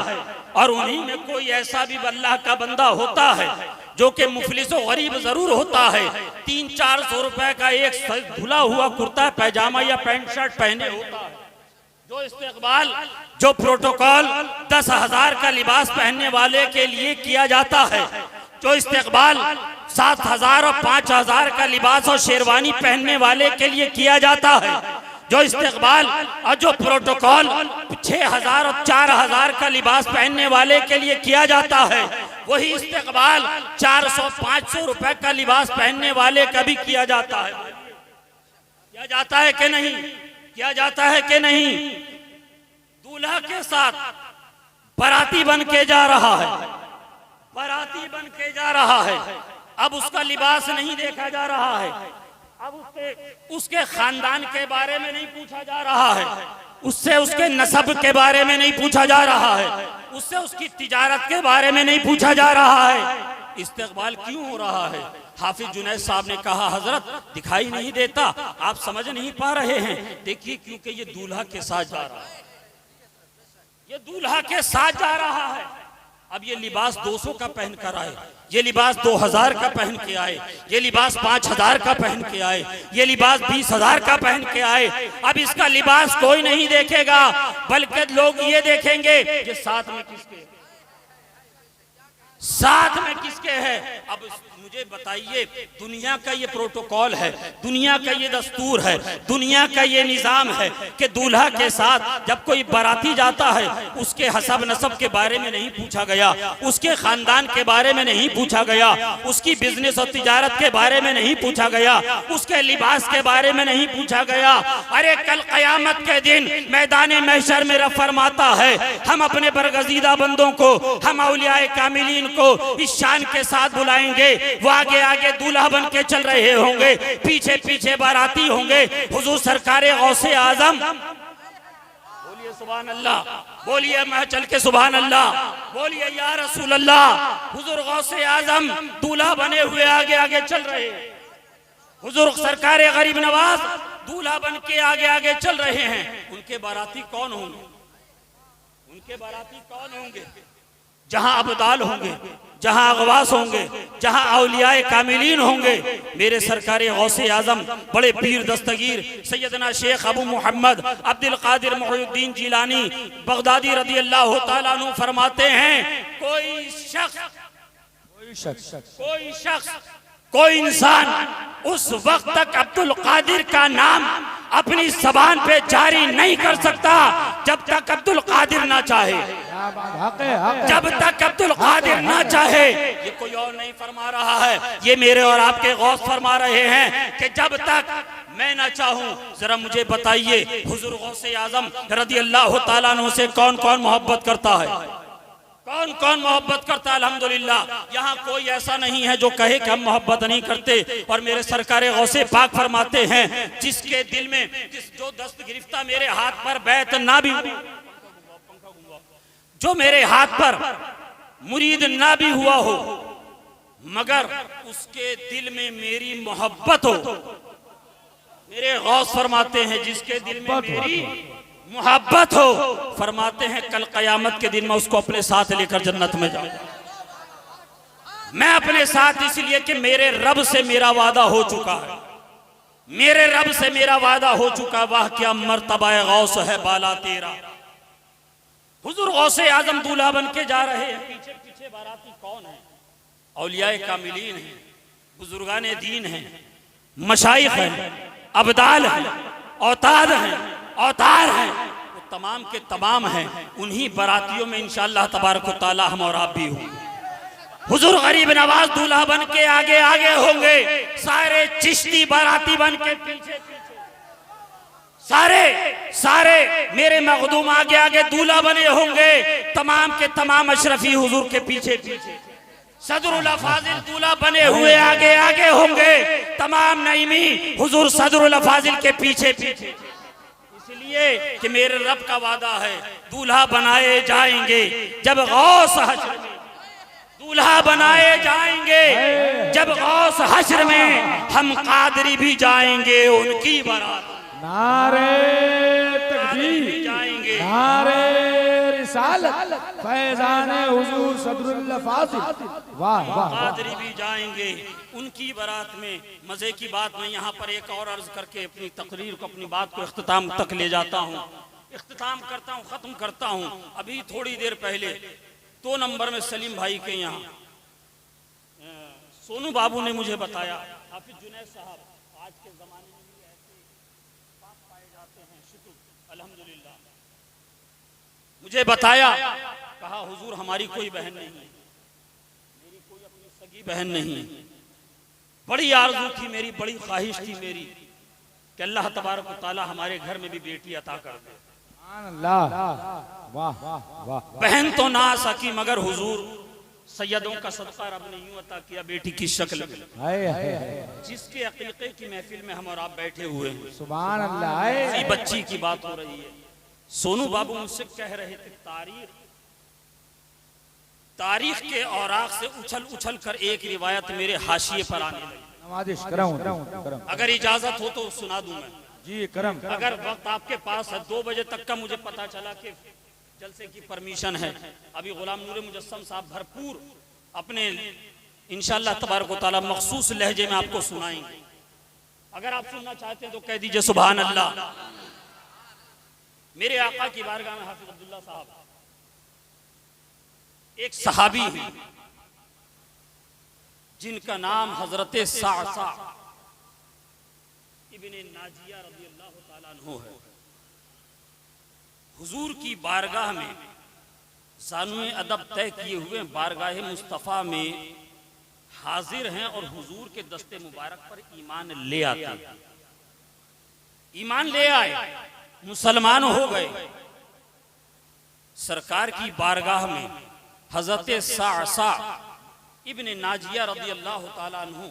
और उन्हीं में कोई ऐसा भी अल्लाह का बंदा होता है जो कि मुफलिस और गरीब जरूर होता है, 300-400 रुपए का एक धुला हुआ कुर्ता पैजामा या पैंट शर्ट पहने होता है। जो इस्तेकबाल, जो प्रोटोकॉल 10,000 का लिबास पहनने वाले के लिए किया जाता है, जो इस्तेकबाल 7,000 और 5,000 का लिबास और शेरवानी पहनने वाले के लिए किया जाता है, जो इस्तेकबाल और जो प्रोटोकॉल 6,000 और 4,000 का लिबास पहनने वाले के लिए किया जाता है, वही इस्तेकबाल 400-500 रुपए का लिबास पहनने वाले का भी किया जाता है। किया जाता है कि नहीं? किया जाता है कि नहीं? दूल्हा के साथ बाराती बन के जा रहा है, बाराती बन के जा रहा है। अब उसका लिबास नहीं देखा जा रहा है, अब उसके खानदान के बारे में नहीं पूछा जा रहा है, उससे उसके नसब के बारे में नहीं पूछा जा रहा है, उससे उसकी तिजारत के बारे में नहीं पूछा जा रहा है। इस्तेकबाल क्यों हो रहा है? हाफिज जुनैद साहब ने कहा, हजरत दिखाई नहीं देता, आप समझ नहीं पा रहे हैं। देखिए, क्योंकि ये दूल्हा के साथ जा रहा है, ये दूल्हा के साथ जा रहा है। अब ये लिबास 200 का पहन कर आए, ये लिबास 2,000 का पहन के आए, ये लिबास 5,000 का पहन के आए, ये लिबास 20,000 का पहन के आए। अब इसका लिबास कोई नहीं देखेगा, बल्कि लोग ये देखेंगे कि साथ में किसके, साथ में किसके है। अब मुझे बताइए, दुनिया का ये प्रोटोकॉल है, दुनिया का ये दस्तूर है, दुनिया का ये निजाम है कि दूल्हा के साथ जब कोई बाराती जाता है, उसके हसब नसब के बारे में नहीं पूछा गया, उसके खानदान के बारे में नहीं पूछा गया, उसकी बिजनेस और तिजारत के बारे में नहीं पूछा गया, उसके लिबास के बारे में नहीं पूछा गया। अरे कल कयामत के दिन मैदान महशर में रब फरमाता है, हम अपने बरगजीदा बंदों को, हम औलियाए कामिलीन को इस शान के साथ बुलाएंगे। वो आगे आगे दूल्हा बन के चल रहे होंगे, पीछे पीछे बाराती होंगे। हुजूर सरकारे गौसे आजम, बोलिए सुभान अल्लाह, बोलिए मैं चल के सुभान अल्लाह, बोलिए या रसूल अल्लाह। हुजूर गौसे आजम दूल्हा बने हुए आगे आगे चल रहे हैं। हुजूर सरकारे गरीब नवाज दूल्हा बन के आगे आगे चल रहे हैं। उनके बाराती कौन होंगे? उनके बाराती कौन होंगे? जहां अबदाल होंगे, जहां अगवास होंगे, जहां औलियाए कामिलीन होंगे। मेरे सरकारे गौसे आजम बड़े पीर दस्तगीर सैयदना शेख अबू मोहम्मद अब्दुल कादिर मुहीउद्दीन जिलानी बगदादी रदी अल्लाह तआला अन्हु फरमाते हैं, कोई शख्स कोई इंसान उस वक्त तक अब्दुल कादिर का नाम अपनी जबान पे जारी नहीं कर सकता जब तक अब्दुल कादिर ना चाहे, जब तक अब्दुल कादिर ना चाहे। ये कोई और नहीं फरमा रहा है, ये मेरे और आपके गौस फरमा रहे हैं कि जब तक मैं ना चाहूं। जरा मुझे बताइए, हुजूर गौसे आजम रदी अल्लाह तआला अन्हु से कौन कौन मोहब्बत करता है? कौन कौन मोहब्बत करता है? अल्हम्दुलिल्लाह, यहाँ कोई ऐसा नहीं है जो कहे कि हम मोहब्बत नहीं करते। और मेरे सरकारे गौसे पाक फरमाते हैं, जिसके दिल में जो दस्त गिरफ्ता मेरे हाथ पर बैत ना भी, जो मेरे हाथ पर मुरीद ना भी हुआ हो, मगर उसके दिल में मेरी मोहब्बत हो। मेरे गौस फरमाते हैं, जिसके दिल में मेरी मोहब्बत हो, फरमाते हैं कल कयामत के दिन मैं उसको अपने साथ लेकर जन्नत में जाऊं। मैं अपने साथ इसलिए कि मेरे रब से मेरा वादा हो चुका है, मेरे रब से मेरा वादा हो चुका। वाह क्या मर्तबा गौस है बाला तेरा। हुजूर गौसे आजम दूल्हा बन के जा रहे हैं, पीछे पीछे बाराती कौन है? औलियाए कामिलीन हैं, बुजुर्गाने दीन हैं, मशाइख हैं, अबदाल हैं, औताद हैं, औतार हैं, वो तमाम के तमाम हैं। उन्हीं बारातियों में इंशाअल्लाह तबारक व तआला हम और आप भी होंगे। हुजूर गरीब नवाज दूल्हा बन के आगे आगे होंगे, सारे चिश्ती बाराती बन के पीछे पीछे, सारे मेरे मखदूम आगे आगे दूल्हा बने होंगे। तमाम के तमाम अशरफी हुजूर के पीछे पीछे, सदरुल अफाजिल दूल्हा बने हुए आगे आगे होंगे। तमाम नईमी हुजूर सदरुल अफाजिल के पीछे पीछे, इसलिए कि मेरे रब का वादा है, दूल्हा बनाए जाएंगे जब गौस हश्र में, दूल्हा बनाए जाएंगे जब गौस हश्र में, हम कादरी भी जाएंगे उनकी बारात। नारे तकबीर, जाएंगे नारे रिसालत। रिसालत फैजान हुजूर सदरुल फाजिल। वाह वाह वाह। कादरी भी जाएंगे उनकी बारात में। मजे की बात मैं यहाँ पर एक और अर्ज करके अपनी तकरीर को, अपनी बात को इख्तिताम तक ले जाता हूँ, इख्तिताम करता हूँ, खत्म करता हूँ। अभी थोड़ी देर पहले 2 नंबर में सलीम भाई के यहाँ सोनू बाबू ने मुझे बताया, हाफिज जुनैद साहब आज के जमाने में भी ऐसे पाक पाए जाते हैं, शुक्र अल्हम्दुलिल्लाह। मुझे बताया, कहा हुजूर हमारी कोई बहन नहीं है, मेरी कोई अपनी सगी बहन नहीं है। बड़ी आरज़ू थी मेरी, बड़ी ख्वाहिश थी मेरी कि अल्लाह तबारक व तआला हमारे घर में भी बेटी अता कर दे। वाह वाह वाह। बहन तो ना आ सकी, मगर हुजूर सैयदों का सदका रब ने यूं अता किया बेटी की शक्ल में, जिसके अकीके की महफिल में हम और आप बैठे हुए हैं। सुभान अल्लाह। इसी बच्ची की बात हो रही है। सोनू बाबू मुझसे कह रहे थे तारीख के औराक से उछल उछल कर एक रिवायत मेरे हाशिए पर आने लगी। अगर इजाजत हो तो सुना दूं मैं जी करम। अगर वक्त आपके पास है, 2 बजे तक का मुझे पता चला कि जलसे की परमिशन है। अभी गुलाम नूर मुजस्सम साहब भरपूर अपने इंशाअल्लाह तबारक व तआला मखसूस लहजे में आपको सुनाएंगे। अगर आप सुनना चाहते हैं तो कह दीजिए सुभान अल्लाह। मेरे आका की बारगाह में हाफिज अब्दुल्ला साहब एक सहाबी हैं जिनका नाम हजरत साअसा इब्ने नाजिया रज़ियल्लाहु ताला अन्हु है। हुजूर की बारगाह में ज़ानुए अदब तय किए हुए बारगाह मुस्तफ़ा में हाजिर हैं और हुजूर के दस्ते मुबारक पर ईमान ले आते हैं। ईमान ले आए, मुसलमान हो गए। सरकार की बारगाह में हजरत साअसा इब्ने नाजिया रज़ियल्लाहु ताला अन्हु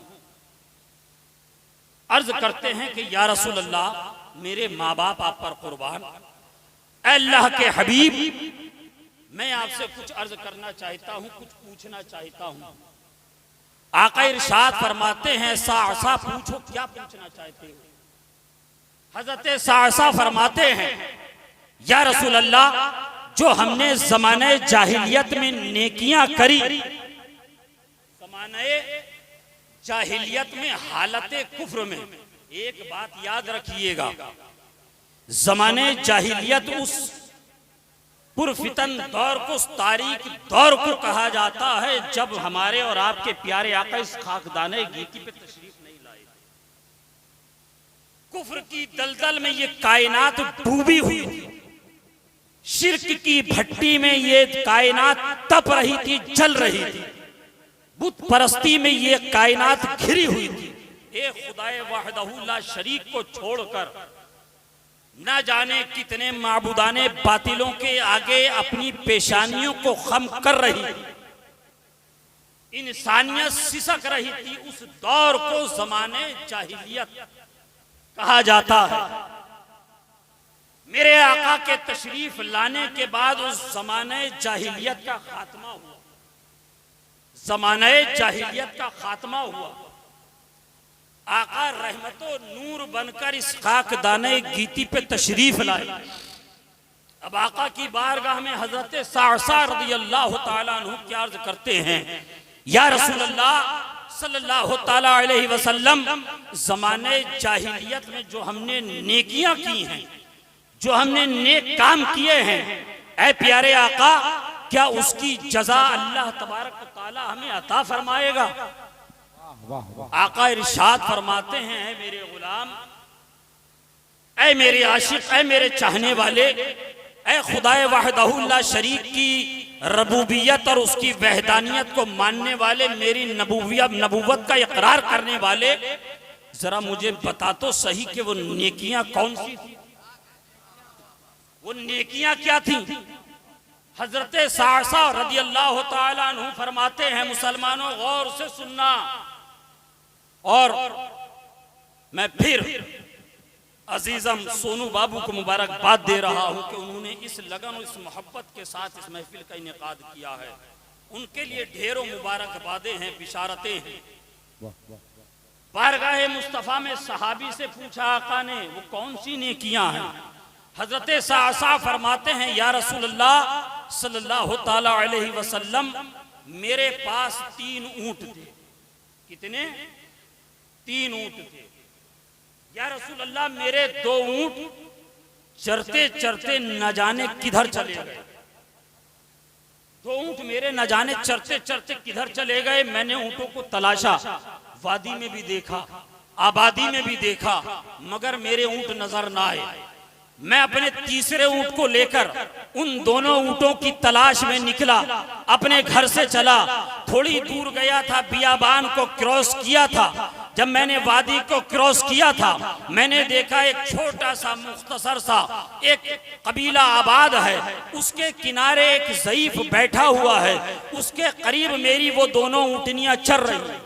अर्ज करते हैं कि या रसूल अल्लाह, मेरे माँ बाप आप पर कुर्बान, अल्लाह के हबीब, मैं आपसे कुछ अर्ज करना चाहता हूँ, कुछ पूछना चाहता हूँ। आका इरशाद फरमाते हैं, साअसा पूछो, क्या पूछना चाहते हो? हजरत साअसा फरमाते हैं, या रसूल अल्लाह, जो हमने ज़माने जाहिलियत में नेकियां करी, ज़माने जाहिलियत में, हालत कुफ्र में, एक बात याद रखिएगा, ज़माने जाहिलियत उस पुरफितन दौर को, उस तारीख दौर को कहा जाता है जब हमारे और आपके प्यारे आका इस खाकदाने गीती पे तशरीफ नहीं लाए। कुफ्र की दलदल में ये कायनात डूबी हुई थी, शिर्क की भट्टी में ये कायनात तप रही थी, जल रही थी, बुत परस्ती में ये कायनात घिरी हुई थी। एक खुदाए वहदहू ला शरीक को छोड़कर न जाने कितने माबूदाने बातिलों के आगे अपनी पेशानियों को खम कर रही थी, इंसानियत सिसक रही थी। उस दौर को ज़माने जाहिलियत कहा जाता है। मेरे आका के तशरीफ लाने के बाद उस ज़माने जाहिलियत का खात्मा हुआ, ज़माने जाहिलियत का खात्मा हुआ। आका रहमतो नूर बनकर इस खाकदाने गीती पे तशरीफ लाए। अब आका की बारगाह में हजरत साअसा रज़ियल्लाहु ताला अन्हु क्या अर्ज करते हैं, या रसूल अल्लाह सल्लल्लाहु ताला अलैहि वसल्लम, ज़माने जाहिलियत में जो हमने नेकियां की हैं, जो हमने नेक काम किए हैं, ऐ प्यारे आका, क्या उसकी जज़ा अल्लाह तबारक व तआला हमें अता फरमाएगा? आका इरशाद फरमाते हैं, ऐ मेरे गुलाम, ऐ मेरे आशिक, ऐ मेरे चाहने वाले, ऐ खुदाए वहदहू ला शरीक की रबूबियत और उसकी वहदानियत को मानने वाले, मेरी नबूवत का इकरार करने वाले, जरा मुझे बता तो सही कि वो नेकियां कौन सी थी, वो नेकियां क्या थी? हजरत साअसा रज़ियल्लाहु ताला अन्हु फरमाते हैं, मुसलमानों गौर से सुनना, और मैं फिर अजीजम सोनू बाबू को मुबारकबाद दे रहा हूं कि उन्होंने इस लगन और इस मोहब्बत के साथ इस महफिल का इनेकाद किया है। उनके लिए ढेरों मुबारकबादें हैं, बिशारतें हैं। बारगाह मुस्तफ़ा में सहाबी से पूछा आका ने, वो कौन सी नेकियां हैं? हजरत साअसा फरमाते हैं, या रसूल अल्लाह, सल्लल्लाहु ताला अलैहि वसल्लम मेरे पास 3 ऊंट थे। कितने? 3 ऊंट थे। या रसूल अल्लाह, मेरे 2 ऊंट चरते चरते न जाने किधर चले गए। 2 ऊंट मेरे न जाने चरते चरते किधर चले गए। मैंने ऊंटों को तलाशा, वादी में भी देखा, आबादी में भी देखा, मगर मेरे ऊंट नजर ना आए। मैं अपने तीसरे ऊंट को लेकर उन दोनों ऊंटों की तलाश में निकला, अपने घर से चला। थोड़ी दूर गया था, बियाबान को क्रॉस किया था। जब मैंने वादी को क्रॉस किया था, मैंने देखा एक छोटा सा मुख्तसर सा एक कबीला आबाद है, उसके किनारे एक ज़ईफ बैठा हुआ है, उसके करीब मेरी वो दोनों ऊँटनियां चर रही हैं।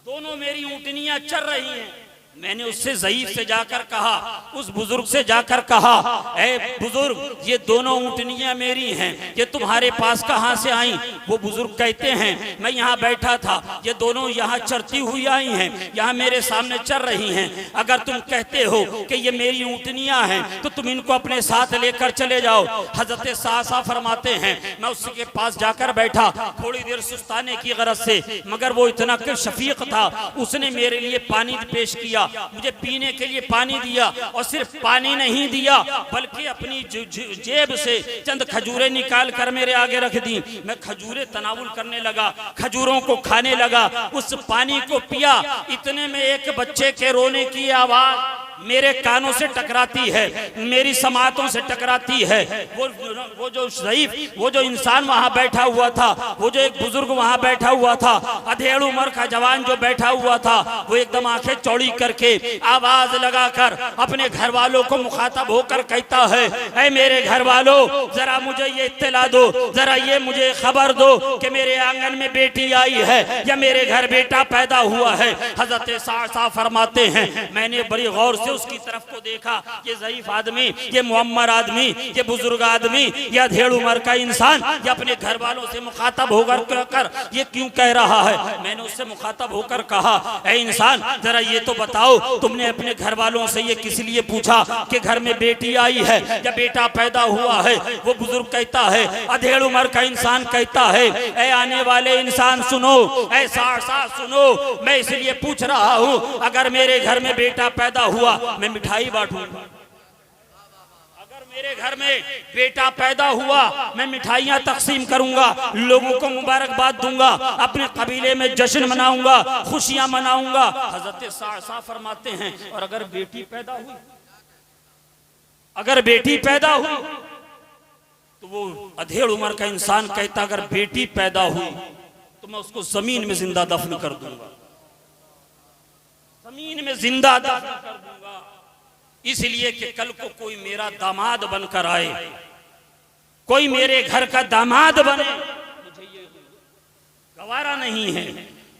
दोनों मेरी ऊँटनियां चर रही हैं। मैंने उससे ज़ईफ से जाकर कहा, उस बुजुर्ग से जाकर कहा, ए बुजुर्ग, ये दोनों ऊँटनियां मेरी हैं, ये तुम्हारे पास कहाँ से आई? वो बुजुर्ग कहते हैं, मैं यहाँ बैठा था, ये दोनों यहाँ चरती हुई आई हैं, यहाँ मेरे सामने चर रही हैं। अगर तुम कहते हो कि ये मेरी ऊँटनियां हैं तो तुम इनको अपने साथ लेकर चले जाओ। हजरत सासा फरमाते हैं, मैं उसके पास जाकर बैठा, थोड़ी देर सुस्ताने की गरज से, मगर वो इतना शफीक था, उसने मेरे लिए पानी पेश किया, मुझे पीने के लिए पानी दिया, और सिर्फ पानी नहीं दिया बल्कि अपनी जेब से चंद खजूरें निकाल कर मेरे आगे रख दी। मैं खजूरें तनावुल करने लगा, खजूरों को खाने लगा, उस पानी को पिया। इतने में एक बच्चे के रोने की आवाज मेरे कानों से टकराती है, मेरी समातों से टकराती है। वो जो ज़ईफ, वो जो इंसान वहां बैठा हुआ था, वो जो एक बुजुर्ग वहां बैठा हुआ था, अधेड़ उम्र का जवान जो बैठा हुआ था, वो एकदम आंखें चौड़ी करके आवाज लगाकर अपने घर वालों को मुखातब होकर कहता है, ऐ मेरे घर वालों, जरा मुझे ये इत्तला दो, जरा ये मुझे खबर दो कि मेरे आंगन में बेटी आई है या मेरे घर बेटा पैदा हुआ है। हजरत सासा फरमाते हैं, मैंने बड़ी गौर से उसकी तरफ को देखा। ये ज़ईफ आदमी, ये मुअम्मर आदमी, ये बुजुर्ग आदमी, ये अधेड़ उम्र का इंसान, ये अपने घर वालों से मुखातब होकर ये क्यों कह रहा है? मैंने उससे मुखातब होकर कहा, ऐ इंसान, जरा ये तो बताओ, तुमने अपने घर वालों से ये किस लिए पूछा कि घर में बेटी आई है या बेटा पैदा हुआ है? वो बुजुर्ग कहता है, अधेड़ उम्र का इंसान कहता है, ऐ आने वाले इंसान सुनो, ऐ सासा सुनो, मैं इसलिए पूछ रहा हूँ, अगर मेरे घर में बेटा पैदा हुआ मैं मिठाई बांटूंगा। अगर मेरे घर में बेटा पैदा हुआ मैं मिठाइयां तकसीम करूंगा, लोगों को मुबारकबाद दूंगा, अपने कबीले में जश्न मनाऊंगा, खुशियां मनाऊंगा। हजरत सासा फरमाते हैं, और अगर बेटी पैदा हुई, अगर बेटी पैदा हुई, तो वो अधेड़ उम्र का इंसान कहता, अगर बेटी पैदा हुई तो मैं उसको जमीन में जिंदा दफन कर दूंगा, जमीन में जिंदा दफन कर दूंगा, इसलिए कि कल को कोई मेरा दामाद बनकर आए, कोई मेरे घर का दामाद बने, मुझे ये गवारा नहीं है।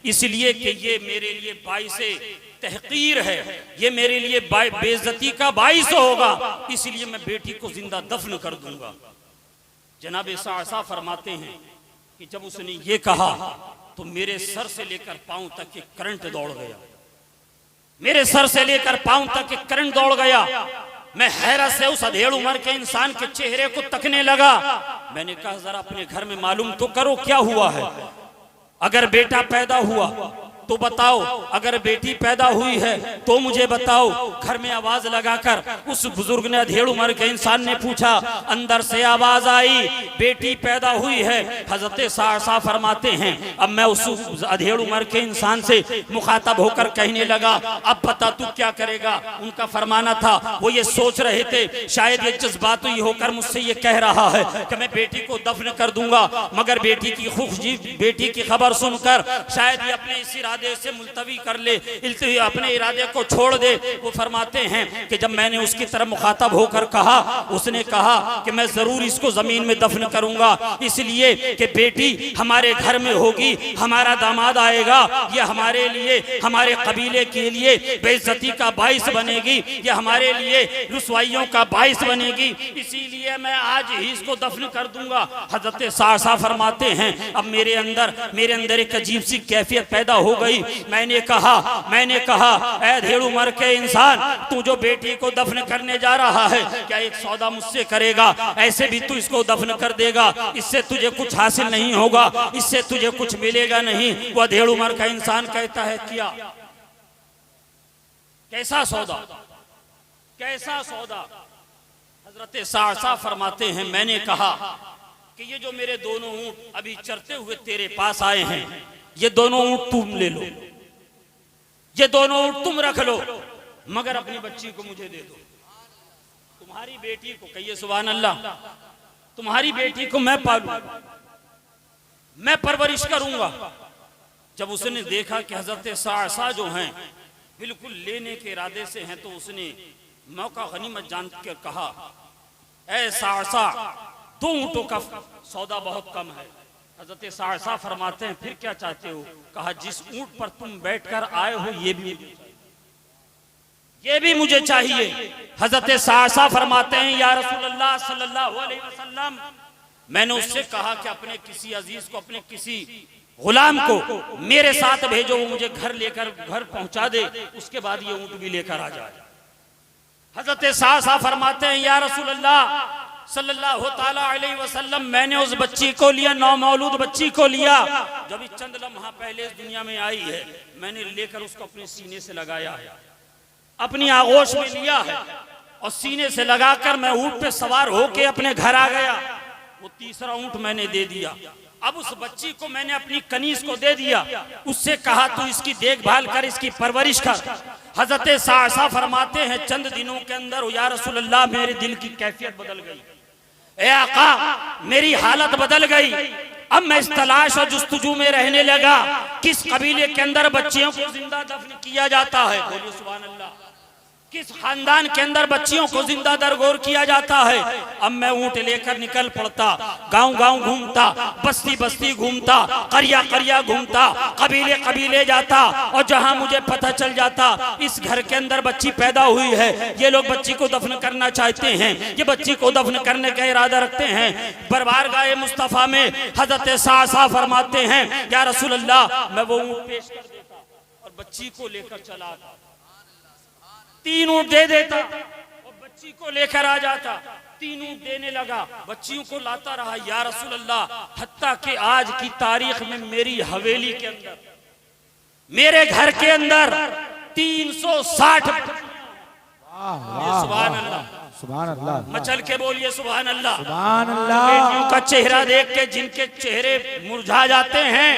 इसलिए कि ये मेरे लिए बाइसे तहकीर है, ये मेरे लिए बेइज्जती का बाइस होगा, इसलिए मैं बेटी को जिंदा दफन कर दूंगा। जनाब सासा फरमाते हैं कि जब उसने ये कहा तो मेरे सर से लेकर पांव तक एक करंट दौड़ गया, मेरे सर से लेकर पांव तक एक करंट दौड़ गया। मैं हैरत से उस अधेड़ उम्र के इंसान के चेहरे को तकने लगा। मैंने कहा, जरा अपने घर में मालूम तो करो क्या हुआ है, अगर बेटा पैदा हुआ तो बताओ, अगर बेटी पैदा हुई है तो मुझे बताओ। घर में आवाज लगाकर उस बुजुर्ग ने, अधेड़ उम्र के इंसान ने पूछा, अंदर से आवाज आई, बेटी पैदा हुई है। हजरत सासा फरमाते हैं, अब मैं उस अधेड़ उम्र के इंसान से मुखातब होकर कहने लगा, अब बता तू क्या करेगा। उनका फरमाना था, वो ये सोच रहे थे शायद ये जज्बाती होकर मुझसे ये कह रहा है कि मैं बेटी को दफन कर दूंगा, मगर बेटी की खबर सुनकर शायद ये अपने इस इरादे से मुलतवी कर ले, अपने इरादे को छोड़ दे। वो फरमाते हैं कि जब मैंने उसकी तरफ मुखातब होकर कहा, उसने कहा कि मैं जरूर इसको जमीन में दफन करूंगा, इसलिए कि बेटी हमारे घर में होगी, हमारा दामाद आएगा, ये हमारे लिए, हमारे कबीले के लिए बेइज्जती का बाइस बनेगी, ये हमारे लिए रुसवाइयों का बाइस बनेगी, इसीलिए मैं आज ही इसको दफन कर दूंगा। हजरत सासा फरमाते हैं, अब मेरे अंदर एक अजीब सी कैफियत पैदा हो गई। मैंने कहा ऐ धेड़ उम्र के इंसान, तू जो बेटी को दफन करने जा रहा है, क्या एक सौदा मुझसे करेगा? ऐसे भी तू इसको दफन कर देगा, इससे तुझे कुछ हासिल नहीं होगा, इससे तुझे कुछ मिलेगा नहीं। वह धेड़ उम्र का इंसान कहता है किया। कैसा सौदा, कैसा सौदा? हजरत सासा फरमाते हैं मैंने कहा कि ये जो मेरे दोनों ऊंट अभी चरते हुए तेरे पास आए हैं, ये दोनों ऊंट तुम ले लो, ये दोनों ऊंट तुम रख लो, मगर अपनी बच्ची को मुझे दे दो। तुम्हारी बेटी को, कहिए सुभान अल्लाह, तुम्हारी बेटी को मैं पालूं, मैं परवरिश करूंगा। जब उसने देखा कि हजरत सासा जो हैं बिल्कुल लेने के इरादे से हैं, तो उसने मौका गनीमत जान कर कहा ऐ सासा, 2 ऊंटों का सौदा बहुत कम है। हजरत सासा फरमाते हैं फिर क्या चाहते हो? कहा जिस ऊंट पर तुम बैठकर आए हो ये भी मुझे चाहिए। हजरत सासा फरमाते हैं या रसूल अल्लाह सल्लल्लाहु अलैहि वसल्लम, मैंने उससे कहा कि अपने किसी अजीज को, अपने किसी गुलाम को मेरे साथ भेजो, वो मुझे घर लेकर घर पहुंचा दे, उसके बाद ये ऊंट भी लेकर आ जाए। हजरत सासा फरमाते हैं या रसूल अल्लाह सल्लल्लाहु ताला अलैहि वसल्लम, मैंने उस बच्ची को लिया, नौमौलूद बच्ची को लिया, जब इस चंद लम्हा पहले इस दुनिया में आई है, मैंने लेकर उसको अपने सीने से लगाया है, अपनी आगोश में लिया है और सीने से लगाकर मैं ऊंट पे सवार होके अपने घर आ गया। वो तीसरा ऊंट मैंने दे दिया। अब उस बच्ची को मैंने अपनी कनीज को दे दिया, उससे कहा तू इसकी देखभाल कर, इसकी परवरिश कर। हजरत सासा फरमाते हैं चंद दिनों के अंदर या रसूल अल्लाह मेरे दिल की कैफियत बदल गई, ए आका मेरी हालत बदल गई। अब मैं इस तलाश और जुस्तजू में रहने लगा किस कबीले के अंदर बच्चियों को जिंदा दफन किया जाता है। बोलिए सुभान अल्लाह। किस खानदान के अंदर बच्चियों को जिंदा दरगोर किया जाता है। अब मैं ऊंट लेकर निकल पड़ता, गांव गांव घूमता, बस्ती बस्ती घूमता, करिया करिया घूमता, कबीले कबीले जाता, और जहां मुझे पता चल जाता इस घर के अंदर बच्ची पैदा हुई है, ये लोग बच्ची को दफन करना चाहते हैं, ये बच्ची को दफन करने का इरादा रखते हैं, बरबारगाह मुस्तफा में हजरत सासा फरमाते हैं या रसूल अल्लाह, मैं वो ऊंट पेश कर देता और बच्ची को लेकर चला आता, 3 ऊंट दे देता और बच्ची को लेकर आ जाता। 3 ऊंट देने लगा, बच्चियों को लाता रहा या रसूल अल्लाह, हत्ता कि आज की तारीख में मेरी हवेली के अंदर, मेरे घर के अंदर 360। सुभान अल्लाह, सुभान अल्लाह, मचल के बोलिए सुभान अल्लाह, सुभान अल्लाह। बेटियों का चेहरा देख के जिनके चेहरे मुरझा जाते हैं,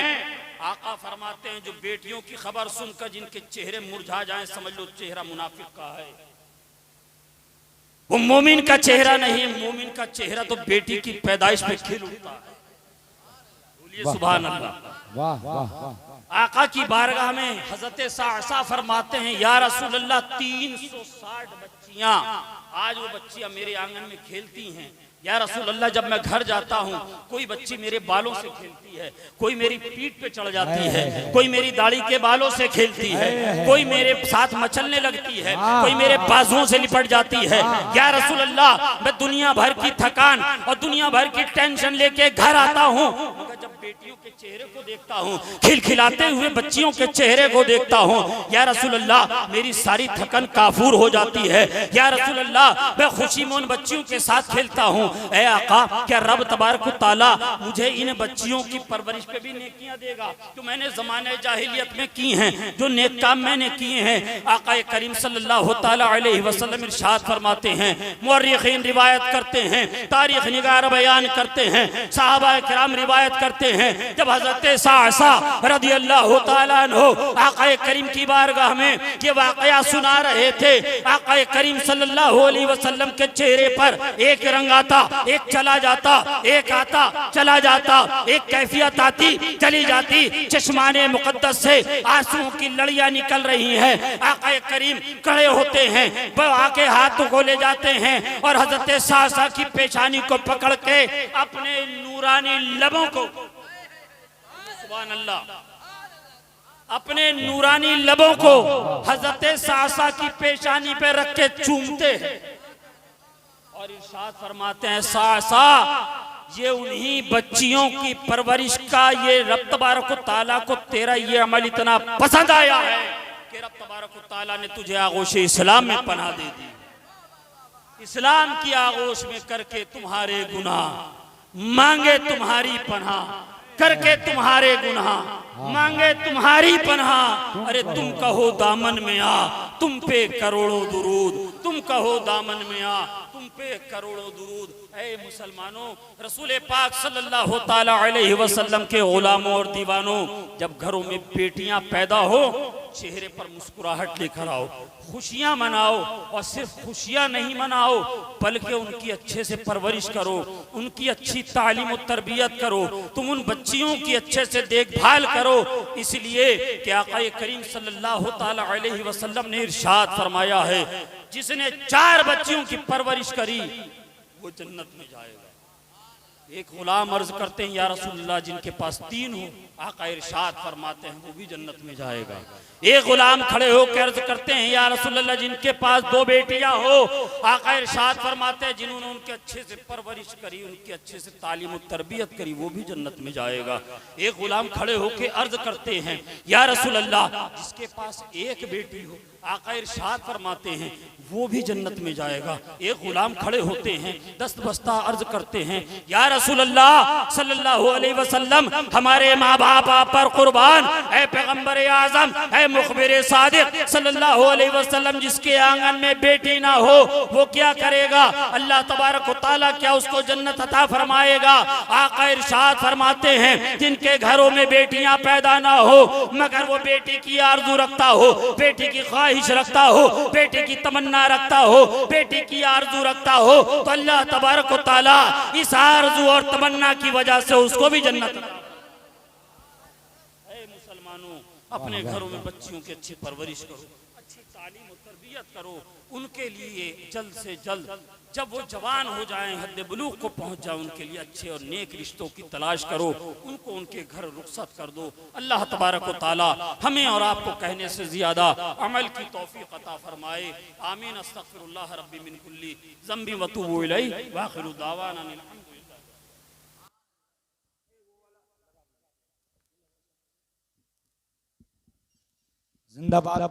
आका फरमाते हैं जो बेटियों की खबर सुनकर जिनके चेहरे मुरझा जाएं, समझ लो चेहरा मुनाफिक का है, वो मोमिन का चेहरा नहीं है। मोमिन का चेहरा तो बेटी की पैदाइश पे खिल उठता है। बोलिए सुभान अल्लाह। वाह वाह वाह। आका की बारगाह में हजरत सासा फरमाते हैं या रसूल अल्लाह 360 बच्चियां, आज वो बच्चियां मेरे आंगन में खेलती हैं। या रसूल अल्लाह जब मैं घर जाता हूँ कोई बच्ची मेरे बालों से खेलती है, कोई मेरी पीठ पे चढ़ जाती है, कोई मेरी दाढ़ी के बालों से खेलती है, कोई मेरे साथ मचलने लगती है, कोई मेरे बाजुओं से लिपट जाती है। या रसूल अल्लाह मैं दुनिया भर की थकान और दुनिया भर की टेंशन लेके घर आता हूँ, मगर जब बेटियों के चेहरे को देखता हूँ, खिलखिलाते हुए बच्चियों के चेहरे को देखता हूँ, या रसूल अल्लाह मेरी सारी थकन काफूर हो जाती है। या रसूल अल्लाह मैं खुशी में उन बच्चियों के साथ खेलता हूँ। ऐ आका क्या रब तबारक ताला मुझे इन बच्चियों की परवरिश पे भी नेकियां देगा जो मैंने जमाने जाहिलियत में की हैं, जो नेक काम मैंने किए हैं। आका करीम सल्लल्लाहु ताला अलैहि वसल्लम इरशाद फरमाते हैं, मुअर्रिखीन रिवायत करते हैं, तारीख निगार बयान करते हैं, सहाबा किराम रिवायत करते हैं, जब हजरत सासा रदियल्लाहु ताला अन्हु आका करीम की बारगाह में ये वाकया सुना रहे थे, आका करीम सल्लल्लाहु अलैहि वसल्लम के चेहरे पर एक रंग आता, एक चला जाता, एक आता चला जाता, एक कैफियत आती चली जाती, चश्माने मुकद्दस से आंसुओं की लड़ियां निकल रही हैं। आका करीम खड़े होते हैं, वो आके हाथों को ले जाते हैं और हजरत सासा की पेशानी को पकड़ के अपने नूरानी लबों को, सुभान अल्लाह, अपने नूरानी लबों को हजरत सासा की पेशानी पे रख के चूमते हैं और इरशाद फरमाते हैं सासा ये उन्हीं बच्चियों की परवरिश का ये रब तबारक व तआला को तेरा ये अमल इतना पसंद आया है कि रब तबारक व तआला ने तुझे आगोश इस्लाम में पनाह दे दी। इस्लाम की आगोश में करके तुम्हारे गुनाह मांगे तुम्हारी पनाह, करके तुम्हारे गुनाह मांगे तुम्हारी पनाह। अरे तुम कहो दामन में आ, तुम पे करोड़ों दुरूद, तुम कहो दामन में आ, तुम पे करोड़ों दुरूद। ऐ मुसलमानों, रसूल पाक सल्लल्लाहु ताला अलैहि वसल्लम के गुलामों और दीवानों, जब घरों में बेटियां पैदा हो चेहरे पर मुस्कुराहट लेकर आओ, खुशियां मनाओ। और सिर्फ खुशियां नहीं मनाओ बल्कि उनकी अच्छे से परवरिश करो, उनकी अच्छी तालीम और तरबियत करो, तुम उन बच्चियों की अच्छे से देखभाल करो। इसलिए कि आका करीम सल्लल्लाहु ताला अलैहि वसल्लम ने इरशाद फरमाया है, जिसने 4 बच्चियों की परवरिश करी वो जन्नत में जाएगा। एक गुलाम अर्ज करते हैं या रसूलुल्लाह जिनके पास 3 हो, आका इरशाद फरमाते हैं वो भी जन्नत में जाएगा। एक गुलाम खड़े होकर अर्ज करते हैं या रसूलुल्लाह जिनके पास 2 बेटियां हो, आका इरशाद फरमाते हैं जिन्होंने उनके अच्छे से परवरिश करी, उनकी अच्छे से तालीम और तरबियत करी, वो भी जन्नत में जाएगा। एक गुलाम खड़े होकर अर्ज करते हैं या रसूलुल्लाह जिसके पास 1 बेटी हो, आका इरशाद फरमाते हैं वो भी जन्नत में जाएगा। एक गुलाम खड़े होते हैं दस्त बस्ता अर्ज करते हैं या रसूलुल्लाह सल्लल्लाहु अलैहि वसल्लम हमारे माँ बाप आप पर कुर्बान, ऐ पैगंबर आजम, ऐ मुखबिर सादिक सल्लल्लाहु अलैहि वसल्लम, जिसके आंगन में बेटी ना हो वो क्या करेगा? अल्लाह तबारक व तआला क्या उसको जन्नत अता फरमाएगा? आका इरशाद फरमाते हैं जिनके घरों में बेटियां पैदा ना हो मगर वो बेटी की आरज़ू रखता हो, बेटी की ख्वाहिश रखता हो, बेटी की तमन्ना रखता हो, बेटी की आरज़ू रखता हो, तो अल्लाह तबारक व तआला इस आरज़ू और तमन्ना की वजह से उसको भी जन्नत। मुसलमानों, अपने घरों में बच्चियों की अच्छी परवरिश करो, अच्छी तालीम और तरबियत करो। उनके लिए जल्द से जल्द जब वो जवान हो जाएं, हद बुलूग को पहुंच जाए, उनके लिए अच्छे और नेक रिश्तों की तलाश करो, उनको उनके घर रुखसत कर दो। अल्लाह तबारक व तआला हमें और आपको कहने से ज्यादा अमल की तौफीक अता फरमाए। आमीन। अस्तगफिरुल्लाह रब्बी मिन कुल्ली ज़ंबी व अतूबु इलैहि व आखिरु दावाना अनिल हम्दुलिल्लाह। जिंदाबाद।